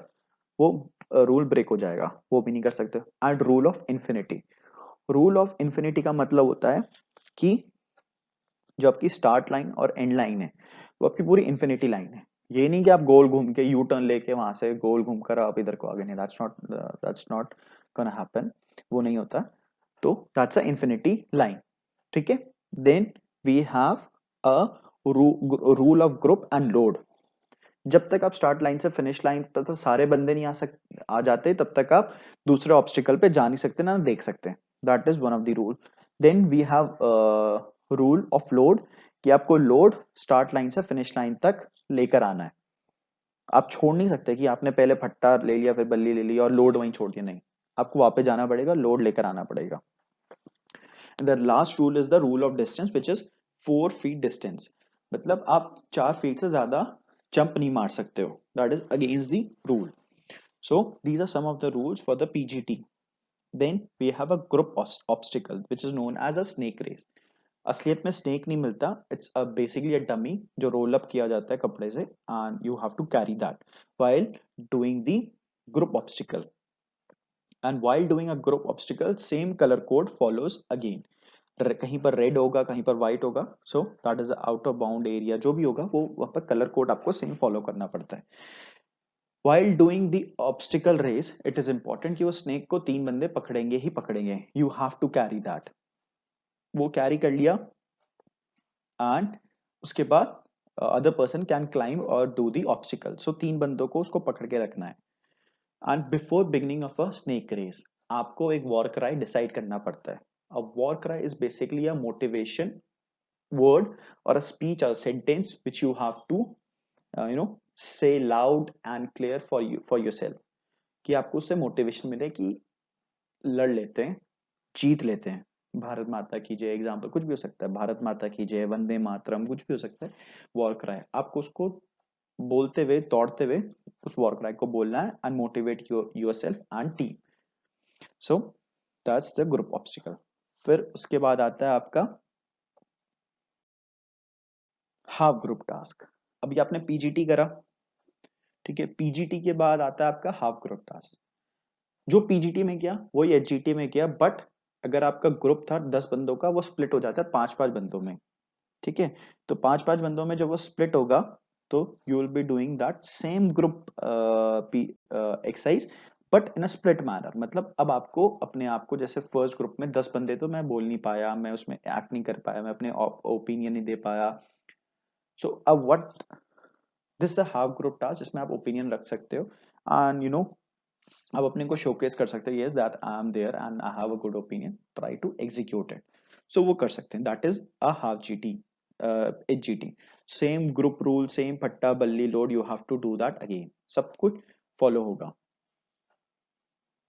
वो रूल ब्रेक हो जाएगा, वो भी नहीं कर सकते. And rule of infinity. Rule of infinity का मतलब होता है कि जो आपकी स्टार्ट लाइन और एंड लाइन है वो आपकी पूरी इन्फिनिटी लाइन है. ये नहीं कि आप गोल घूम के यू टर्न लेके वहां से गोल घूम कर आप इधर को आगे, नहीं, दैट्स नॉट गोना हैपन. वो नहीं होता. तो दैट्स अ इन्फिनिटी लाइन. ठीक है. Then we have a rule of group and load. जब तक आप स्टार्ट लाइन से फिनिश लाइन पर तो सारे बंदे नहीं आ जाते तब तक आप दूसरे ऑब्स्टिकल पे जा नहीं सकते ना देख सकते. That is one of the rule. Then we have rule of load कि आपको लोड स्टार्ट लाइन से फिनिश लाइन तक लेकर आना है. आप छोड़ नहीं सकते कि आपने पहले फट्टा ले लिया फिर बल्ली ले ली और लोड वहीं छोड़ दिया, नहीं. आपको वापस जाना पड़ेगा, लोड लेकर आना पड़ेगा. The last rule is the rule of distance which is 4 feet distance. मतलब आप 4 फीट से ज्यादा जंप नहीं मार सकते हो. That is against the rule. So these are some of the rules for the PGT. Then we have a group obstacle which is known as a snake race. असलियत में स्नेक नहीं मिलता, इट्स बेसिकली अ डमी जो roll up किया जाता है कपड़े से and you have to carry that while doing the group obstacle. And while doing a group obstacle same color code follows again. कहीं पर रेड होगा कहीं पर व्हाइट होगा. So that is out of bound area. जो भी होगा वो वहां पर कलर कोड आपको सेम फॉलो करना पड़ता है. While doing the obstacle race, it is important कि वो स्नेक को 3 बंदे पकड़ेंगे ही पकड़ेंगे. You have to carry that. वो कैरी कर लिया एंड उसके बाद अदर पर्सन कैन क्लाइम और डू दी ऑब्स्टिकल. सो 3 बंदों को उसको पकड़ के रखना है. And before beginning of a snake race आपको एक वॉर क्राई डिसाइड करना पड़ता है. A war cry is basically a motivation word or a speech or a sentence which you have to say loud and clear for yourself कि आपको उससे motivation मिले कि लड़ लेते हैं, जीत लेते हैं. भारत माता की जय एग्जाम्पल कुछ भी हो सकता है, भारत माता की जय, वंदे मातरम, कुछ भी हो सकता है। वॉर क्राई आपको उसको बोलते हुए, दौड़ते हुए उस वॉर क्राई को बोलना है and motivate your self and team. So that's the group obstacle. फिर उसके बाद आता है आपका हाफ ग्रुप टास्क। अभी आपने पीजीटी करा, ठीक है, पीजीटी के बाद आता है आपका हाफ ग्रुप टास्क। जो पीजीटी में किया वही एचजीटी में किया, बट अगर आपका ग्रुप था 10 बंदों का, वो स्प्लिट हो जाता है 5-5 बंदों में, ठीक है। तो 5-5 बंदों में जब वो स्प्लिट होगा, तो you will be doing that same group exercise but in a split manner. मतलब अब आपको अपने आप को, जैसे फर्स्ट ग्रुप में 10 बंदे, तो मैं बोल नहीं पाया, मैं उसमें एक्ट नहीं कर पाया, मैं अपने ओपिनियन नहीं दे पाया। सो अब what, this a half group task जिसमें आप ओपिनियन रख सकते हो एंड आप अपने को शोकेस कर सकते हो, yes that I am there and I have a good opinion, try to execute it. So वो कर सकते हैं, that is a half GT H GT. Same group rule, same पट्टा बल्ली load, you have to do that again, सब कुछ follow होगा।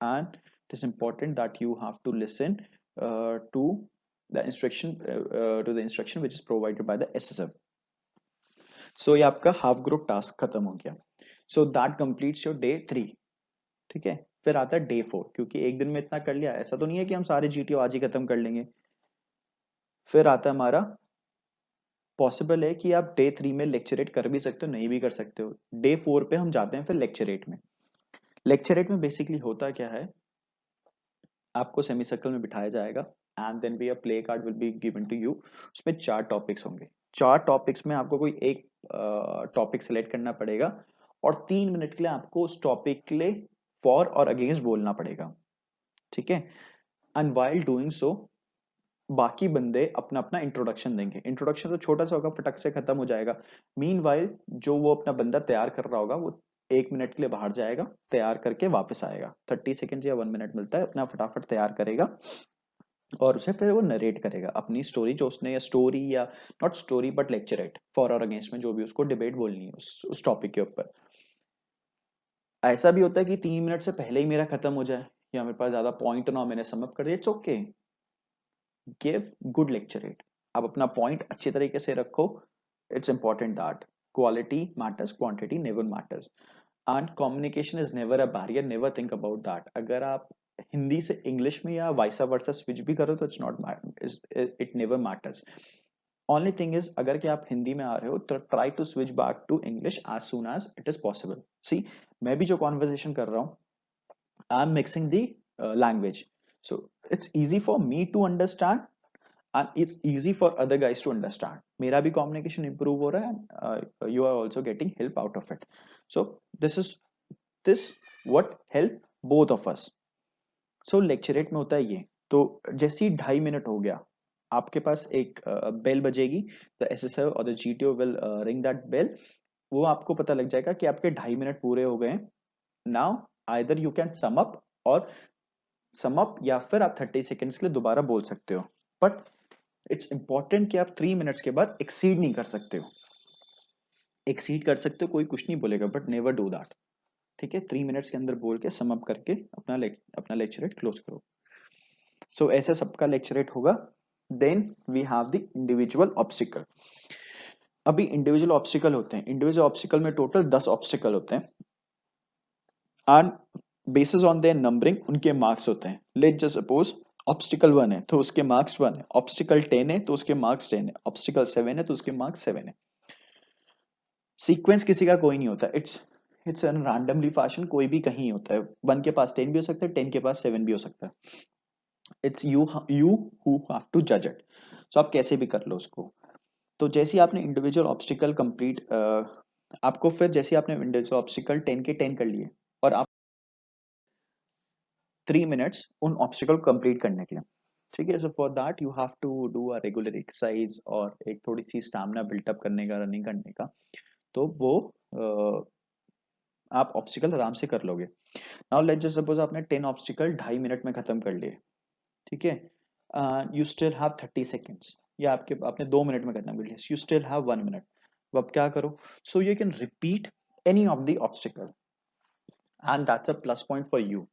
And it is important that you have to listen to the instruction which is provided by the SSF. सो ये आपका half group task खत्म हो गया। So that completes your day 3, ठीक है। फिर आता है डे 4, क्योंकि एक दिन में इतना कर लिया, ऐसा तो नहीं है कि हम सारे जीटीओ आज ही खत्म कर लेंगे। फिर आता है हमारा, पॉसिबल है कि आप डे 3 में लेक्चरेट कर भी सकते हो, नहीं भी कर सकते हो। डे 4 पे हम जाते हैं फिर लेक्चरेट में। लेक्चरेट में बेसिकली होता क्या है, आपको सेमी सर्कल में बिठाया जाएगा and then be a play card will be given to you. उसमें 4 टॉपिक्स होंगे, 4 टॉपिक्स में आपको कोई एक टॉपिक सेलेक्ट करना पड़ेगा और 3 मिनट के लिए आपको उस टॉपिक के लिए फॉर और अगेंस्ट बोलना पड़ेगा, ठीक है। एंड वाइल डूइंग सो बाकी बंदे अपना अपना इंट्रोडक्शन देंगे। इंट्रोडक्शन तो छोटा सा होगा, फटक से खत्म हो जाएगा। मीन वाइल जो वो अपना बंदा तैयार कर रहा होगा, वो 1 मिनट के लिए बाहर जाएगा, तैयार करके वापस आएगा, 30 सेकेंड या 1 मिनट मिलता है, अपना फटाफट तैयार करेगा और उसे फिर वो नरेट करेगा अपनी स्टोरी, जो उसने, या स्टोरी या not story but lecturette, for और अगेंस्ट में जो भी उसको डिबेट बोलनी है उस टॉपिक के ऊपर। ऐसा भी होता है कि 3 मिनट से पहले ही मेरा खत्म हो जाए या मेरे पास ज्यादा पॉइंट ना हो, मैंने समअप कर दिया, it's okay, give good lecturette. आप अपना पॉइंट अच्छी तरीके से रखो, it's important that quality matters, quantity never matters. And communication is never a barrier, never think about that. अगर आप हिंदी से इंग्लिश में या वाइसा वर्सा स्विच भी करो तो it's not, it never matters. Only thing is, अगर कि आप हिंदी में आ रहे हो तो try to switch back to English as soon as it is possible. See, मैं भी जो कॉन्वर्जेशन कर रहा हूँ, I am mixing the language, so it's easy for me to understand and it's easy for other guys to understand. मेरा भी communication improve हो रहा है and you are also getting help out of it. So this what help both of us. So lecturate में होता है ये। तो जैसे ही 2.5 मिनट हो गया, आपके पास एक बेल बजेगी, द एसएसओ और the GTO will ring that bell. वो आपको पता लग जाएगा कि आपके 2.5 मिनट पूरे हो गए हैं। Now either you can sum up, और सम अप या फिर आप 30 सेकेंड्स के लिए दोबारा बोल सकते हो, बट इट्स इंपॉर्टेंट कि आप 3 मिनट्स के बाद एक्सीड नहीं कर सकते हो। एक्सीड कर सकते हो, कोई कुछ नहीं बोलेगा, बट नेवर डू दैट, ठीक है। 3 मिनट्स के अंदर बोल के सम अप करके अपना लेक्चरेट क्लोज करो। सो ऐसे सबका लेक्चरेट होगा। Then we have the individual obstacle. अभी इंडिविजुअल ऑब्स्टिकल होते हैं, इंडिविजुअल ऑब्स्टिकल में टोटल 10 ऑब्स्टिकल होते हैं and basis on their numbering उनके मार्क्स होते हैं। लेट जस्ट सपोज ऑब्स्टिकल 1 है तो उसके मार्क्स 1 है, ऑब्स्टिकल 10 है तो उसके मार्क्स 10 है, ऑब्स्टिकल 7 है तो उसके मार्क्स 7 है। सीक्वेंस किसी का कोई नहीं होता, it's it's an randomly fashion, कोई भी कहीं होता है। 1 के पास 10 भी हो सकता है, 10 के पास 7 भी हो सकता है। It's you who have to जज इट। सो आप कैसे भी कर लो उसको। तो जैसे ही आपने इंडिविजुअल ऑब्स्टिकल कंप्लीट, आपको फिर जैसे ही आपने इंडिविजुअल ऑब्स्टिकल 10 के 10 कर लिए और आप 3 मिनट्स उन ऑब्स्टिकल को कंप्लीट करने के लिए, ठीक है। So for that you have to do a regular exercise और एक थोड़ी सी स्टैमिना बिल्टअप करने का, रनिंग करने का। तो वो आप ऑब्स्टिकल आराम से कर लोगे। नाउ लेट जस्ट सपोज आपने 10 ऑब्स्टिकल 2.5 मिनट में खत्म कर लिए, ठीक है। यू स्टिल हैव 30 सेकेंड्स, या आपने 2 मिनट में खत्म कर लिया, यू स्टिल हैव 1 मिनट। अब क्या करो, so you can repeat any of the obstacle and that's a plus point for you.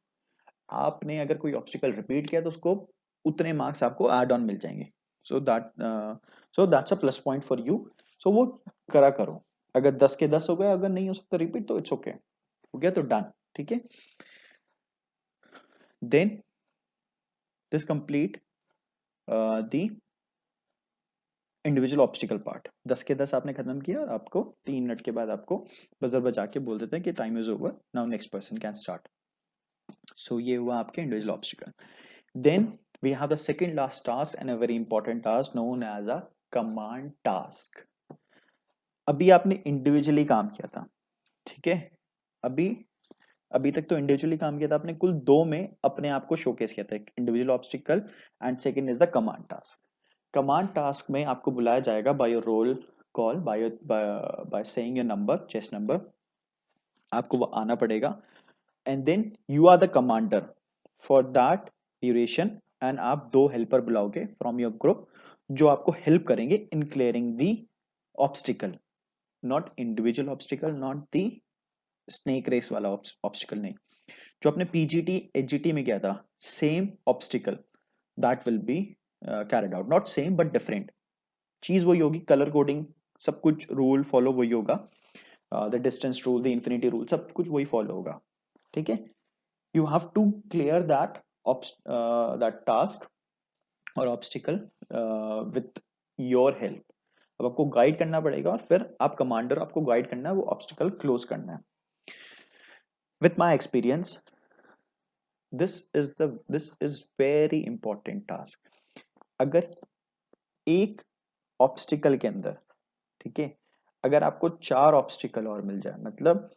आपने अगर कोई ऑब्स्टिकल रिपीट किया तो उसको उतने मार्क्स आपको ऐड ऑन मिल जाएंगे. So that's a plus point for you. So वो करा करो. अगर 10 के 10 हो गए, अगर नहीं हो सकता रिपीट, तो इट्स ओके. हो गया तो डन. ठीक है. Then this complete the individual obstacle part. 10 के 10 आपने खत्म किया और आपको 3 मिनट के बाद आपको बजर बजा के बोल देते हैं कि time is over, now next person can start. So ये हुआ आपके individual obstacle. Then we have the second last task and a very important task known as a command task. अभी आपने इंडिविजुअली काम किया था. ठीक है. अभी अभी तक तो इंडिविजुअली काम किया था आपने. कुल दो में अपने आप को शोकेस किया था. एक individual obstacle and second is the command task. Command task में आपको बुलाया जाएगा by your roll call, by saying your number, chest number. आपको वो आना पड़ेगा. And then you are the commander for that duration. And आप दो हेल्पर बुलाओगे फ्रॉम योर ग्रुप जो आपको हेल्प करेंगे in clearing the obstacle. Not individual obstacle, not the snake race वाला ऑब्स्टिकल नहीं. जो आपने पीजीटी एचजीटी में किया था, same obstacle that will be carried out. Not same but different. चीज वही होगी, कलर कोडिंग सब कुछ रूल फॉलो वही होगा. The distance rule, the infinity rule, सब कुछ वही फॉलो होगा. ठीक है. You have to clear that task और ऑब्स्टिकल विथ योर हेल्प. अब आपको गाइड करना पड़ेगा और फिर आप कमांडर, आपको गाइड करना है, वो ऑब्स्टिकल क्लोज करना है. With my experience this is very important task. अगर एक ऑब्स्टिकल के अंदर, ठीक है, अगर आपको 4 ऑब्स्टिकल और मिल जाए, मतलब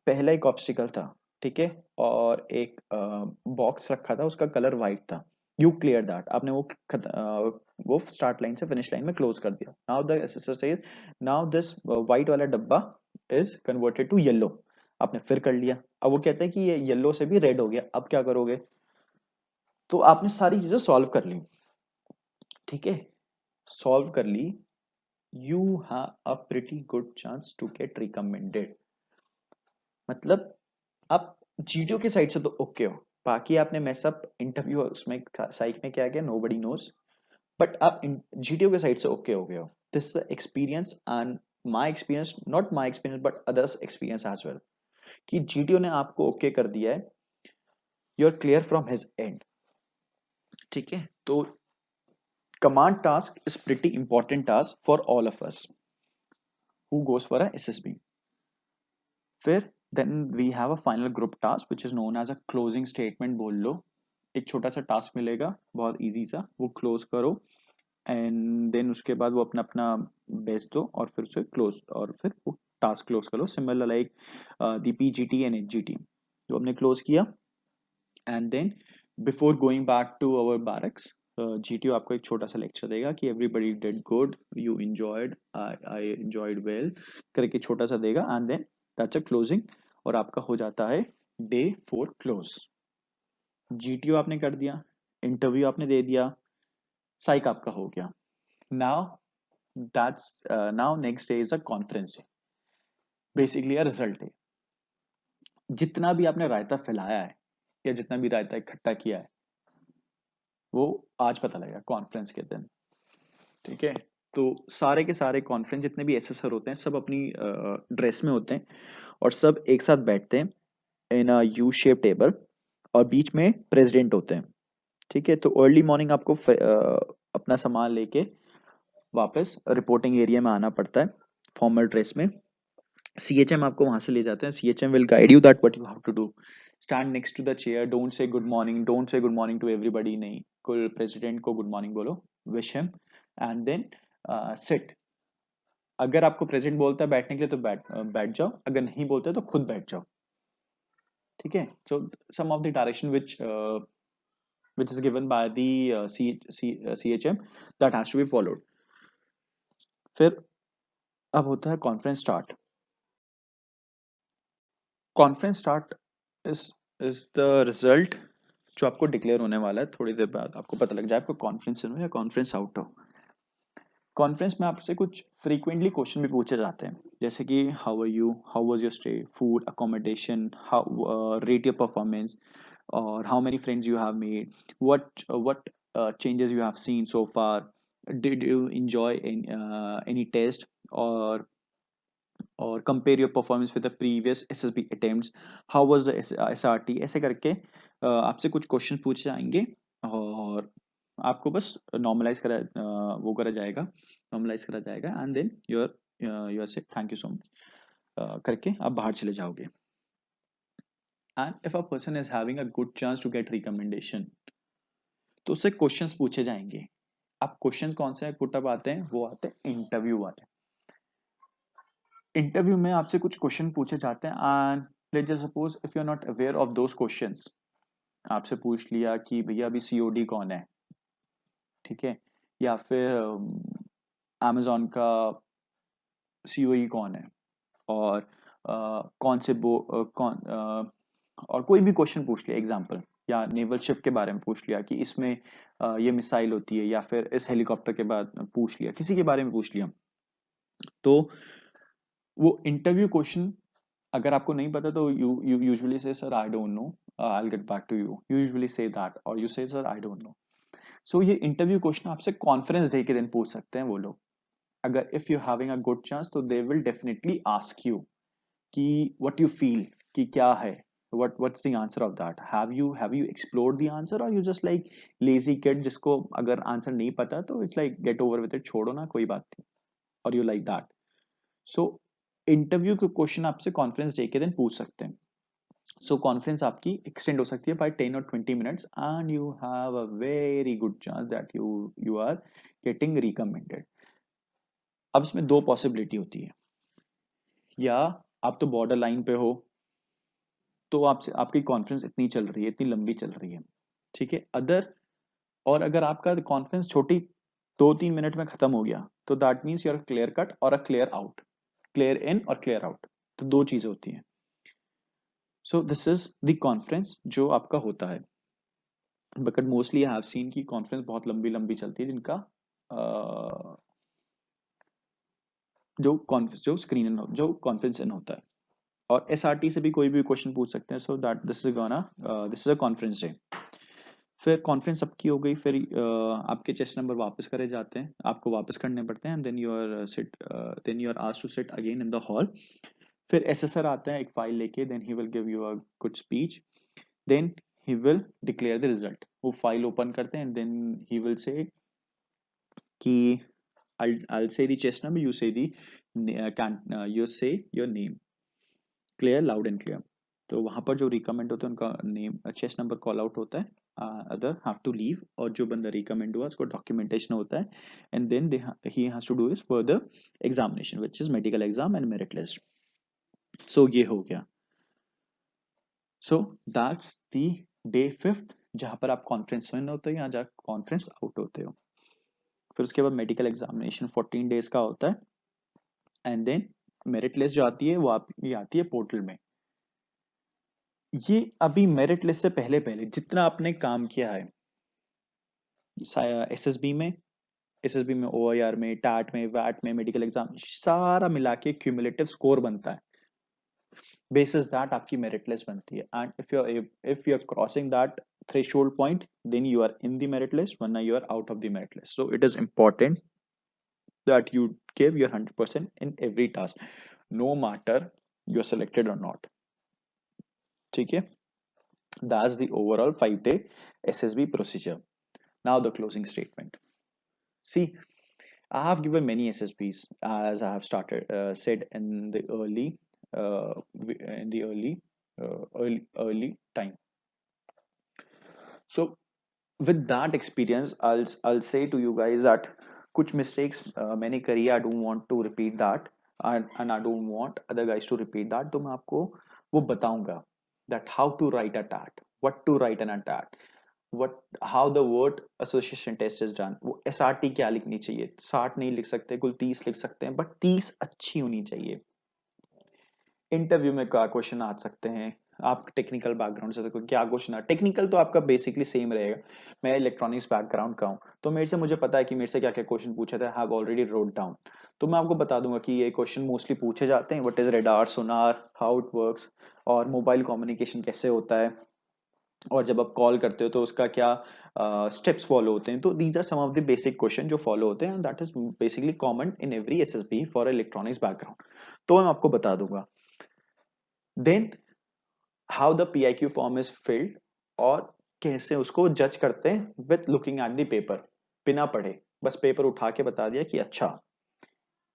पहला एक ऑब्स्टिकल था, ठीक है, और एक बॉक्स रखा था, उसका कलर व्हाइट था. You clear that. आपने वो स्टार्ट लाइन से फिनिश लाइन में क्लोज कर दिया. Now the SSR says now this white वाला डब्बा इज कन्वर्टेड टू येलो. आपने फिर कर लिया. अब वो कहता है कि ये येलो से भी रेड हो गया, अब क्या करोगे? तो आपने सारी चीजें सॉल्व कर ली. ठीक है. सॉल्व कर ली. You have a pretty good chance to get recommended. मतलब आप जीटीओ के साइड से तो ओके हो. बाकी आपने मेसअप इंटरव्यू उसमें साइक में क्या किया, नो बडी नोज. बट आप जीटीओ के साइड से ओके हो गए हो. This experience and my experience, not my experience but others experience as well, कि जीटीओ ने आपको ओके कर दिया है. You are clear from his end. ठीक है. तो command task is pretty important task for all of us who goes for a SSB. फिर then we have a final group task which is known as a closing statement. बोल लो. एक छोटा सा task मिलेगा, बहुत इजी सा, वो क्लोज करो. एंड देन उसके बाद वो अपना अपना बेस्ट दो और फिर उसे क्लोज, और फिर वो टास्क क्लोज करो. Similar like the PGT and HGT जो हमने क्लोज किया. And then before going back to our barracks, GTO आपको एक छोटा सा लेक्चर देगा कि everybody did good, you enjoyed, I enjoyed well करके छोटा सा देगा. And then that's a closing. और आपका हो जाता है डे 4 क्लोज. जीटीओ आपने कर दिया, इंटरव्यू आपने दे दिया, साइक आपका हो गया. Now now next day is a conference day, basically a result day. जितना भी आपने रायता फैलाया है या जितना भी रायता इकट्ठा किया है, वो आज पता लगेगा कॉन्फ्रेंस के दिन. ठीक है. तो सारे के सारे कॉन्फ्रेंस जितने भी एसएसआर होते हैं, सब अपनी ड्रेस में होते हैं और सब एक साथ बैठते हैं इन अ यू शेप टेबल, और बीच में प्रेसिडेंट होते हैं. ठीक है. तो अर्ली मॉर्निंग आपको अपना सामान लेके वापस रिपोर्टिंग एरिया में आना पड़ता है फॉर्मल ड्रेस में. सीएचएम आपको वहां से ले जाते हैं. CHM will guide you that what you have to do. Stand next to the chair, don't say good morning, don't say good morning to everybody. नहीं, कुल प्रेसिडेंट को गुड मॉर्निंग बोलो, wish him, and then sit. अगर आपको president बोलता है बैठने के लिए तो बैठ जाओ, अगर नहीं बोलते तो खुद बैठ जाओ. ठीक है. So some of the direction which is given by the CHM that has to be followed. फिर अब होता है conference start. Conference start is is the result जो आपको डिक्लेयर होने वाला है. थोड़ी देर बाद आपको पता लग जाए आपको कॉन्फ्रेंस इन हो या कॉन्फ्रेंस आउट हो. कॉन्फ्रेंस में आपसे कुछ फ्रीक्वेंटली क्वेश्चन भी पूछे जाते हैं, जैसे कि how are you, how was your stay, food, accommodation, how rate your performance, और how many friends you have made, what changes you have seen so far. Did you enjoy any test, or compare your performance with the previous SSB attempts? How was the SRT? ऐसे करके आपसे कुछ question पूछे जाएंगे, और आपको बस normalise करा वो करा जाएगा, नॉर्मलाइज करा जाएगा, and then you're say thank you so much करके आप बाहर चले जाओगे. And if a person is having a good chance to get recommendation, तो उससे क्वेश्चंस पूछे जाएंगे. अब क्वेश्चन कौन से पुटअप आते हैं? वो आते हैं इंटरव्यू वाले. इंटरव्यू में आपसे कुछ क्वेश्चन पूछे जाते हैं, and let's just suppose if you are not aware of those questions, आपसे पूछ लिया कि भैया अभी सीओडी कौन है, ठीक है, या फिर अमेजोन का सीओई कौन है, और कौन से और कोई भी क्वेश्चन पूछ लिया एग्जांपल, या नेवल शिप के बारे में पूछ लिया कि इसमें ये मिसाइल होती है, या फिर इस हेलीकॉप्टर के बाद पूछ लिया, किसी के बारे में पूछ लिया, तो वो इंटरव्यू क्वेश्चन अगर आपको नहीं पता तो you usually say sir I don't know, I will get back to you, you usually say that, और you say sir I don't know. So ये इंटरव्यू क्वेश्चन आपसे कॉन्फ्रेंस डे के दिन पूछ सकते हैं वो लोग. अगर if you having a good chance तो they will definitely ask you कि व्हाट यू फील, कि क्या है, what's the answer of that, have you explored the answer, or you just like lazy kid जिसको अगर आंसर नहीं पता तो it's like get over with it, छोड़ो ना, कोई बात नहीं, और you like that. So interview के क्वेश्चन आपसे कॉन्फ्रेंस डे के दिन पूछ सकते हैं. सो कॉन्फ्रेंस आपकी एक्सटेंड हो सकती है by 10 or 20 minutes, and you have a very good chance that you are getting recommended. अब इसमें दो पॉसिबिलिटी होती है, या आप तो बॉर्डर लाइन पे हो, तो आपसे आपकी कॉन्फ्रेंस इतनी चल रही है, इतनी लंबी चल रही है, ठीक है, और अगर आपका कॉन्फ्रेंस छोटी 2-3 मिनट में खत्म हो गया, तो that means you're clear cut और a clear out, clear in और क्लियर आउट, तो दो चीजें होती हैं. So this is the conference जो आपका होता है. But mostly I have seen की कॉन्फ्रेंस बहुत लंबी लंबी चलती है, जिनका जो कॉन्फ्रेंस इन होता है. और एसआरटी से भी कोई भी क्वेश्चन पूछ सकते हैं. So that this is a conference day. फिर कॉन्फ्रेंस सबकी हो गई, फिर आपके चेस्ट नंबर वापस करे जाते हैं, आपको वापस करने पड़ते हैं, and then you are asked to sit again in the hall. फिर एसएसआर आता है एक फाइल लेके, then he will give you a good speech, then he will declare the result. वो फाइल ओपन करते हैं, then he will say कि I'll say the chest number, you say the you say your name, clear, loud and clear. तो वहां पर जो recommend होता है उनका name chest number call out होता है, अदर हैव टू लीव, और जो बंदा रिकमेंड हुआ उसको डॉक्यूमेंटेशन होता है, and then he has to do is further examination which is medical exam and merit list. सो ये हो गया. So that's the day 5th, जहां पर आप कॉन्फ्रेंस इन होते हो या जहाँ कॉन्फ्रेंस आउट होते हो. फिर उसके बाद मेडिकल एग्जामिनेशन 14 days का होता है, एंड देन मेरिट लिस्ट जो आती है वो आपकी आती है पोर्टल में. ये अभी मेरिट लिस्ट से पहले पहले जितना आपने काम किया है एसएसबी में, ओआईआर में, टैट में, वैट में, मेडिकल एग्जाम, सारा मिला के क्यूमुलेटिव स्कोर बनता है. basis that आपकी merit list बनती है, and if you're crossing that threshold point, then you are in the merit list, वरना you are out of the merit list. So it is important that you give your 100% in every task, no matter you're selected or not. ठीक है, that's the overall 5-day SSB procedure. Now the closing statement. See, I have given many SSBs, as I have said in the early time. So with that experience, I'll say to you guys that कुछ mistakes मैंने करी है, I don't want to repeat that, and I don't want other guys to repeat that. तो मैं आपको वो बताऊंगा that how to write a TAT, what to write in a TAT, how the word association test is done. वो SRT क्या लिखनी चाहिए, 60 नहीं लिख सकते, कुल 30 लिख सकते हैं, बट 30 अच्छी होनी चाहिए. इंटरव्यू में क्या क्वेश्चन आ सकते हैं, आप टेक्निकल बैकग्राउंड से देखो क्या क्वेश्चन है. टेक्निकल तो आपका बेसिकली सेम रहेगा, मैं इलेक्ट्रॉनिक्स बैकग्राउंड का हूँ, तो मेरे से मुझे पता है कि मेरे से क्या क्या क्वेश्चन पूछे थे, हैव ऑलरेडी रोट डाउन. तो मैं आपको बता दूंगा कि ये क्वेश्चन मोस्टली पूछे जाते हैं, what is radar, Sonar, how it works, और मोबाइल कम्युनिकेशन कैसे होता है, और जब आप कॉल करते हो तो उसका क्या स्टेप्स फॉलो होते हैं। तो these are some of the basic question जो फॉलो होते हैं, that is basically common in every SSB for electronics background. तो मैं आपको बता दूंगा। Then how the PIQ form is filled, और कैसे उसको जज करते हैं with looking at the paper, बिना पढ़े, बस पेपर उठा के बता दिया कि अच्छा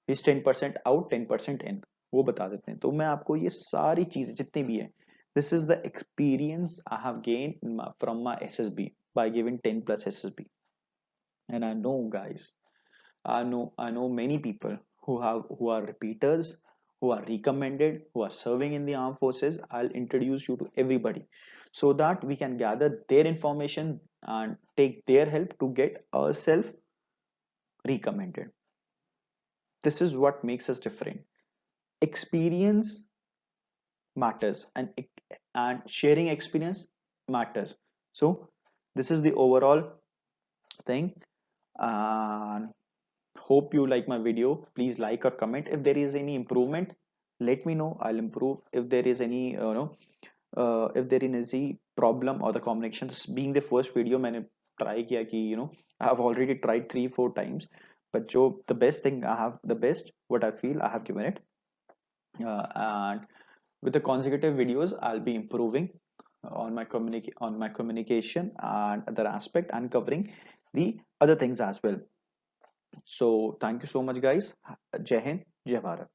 इस 10% आउट 10% इन, वो बता देते हैं। तो मैं आपको ये सारी चीजें जितनी भी है, this is the experience I have gain from my SSB by giving 10 plus SSB. And I know guys, I know many people who are repeaters, who are recommended, who are serving in the armed forces. I'll introduce you to everybody so that we can gather their information and take their help to get ourselves recommended. This is what makes us different. Experience matters, and sharing experience matters. So this is the overall thing. And hope you like my video. Please like or comment. If there is any improvement, let me know, I'll improve. If there is any if there is any problem or the combination, this being the first video मैंने try किया कि I have already tried 3-4 times, but जो the best thing I have, the best what I feel I have given it. And with the consecutive videos I'll be improving on my communication and other aspect, and covering the other things as well. So thank you so much guys. Jai Hind, Jai Bharat.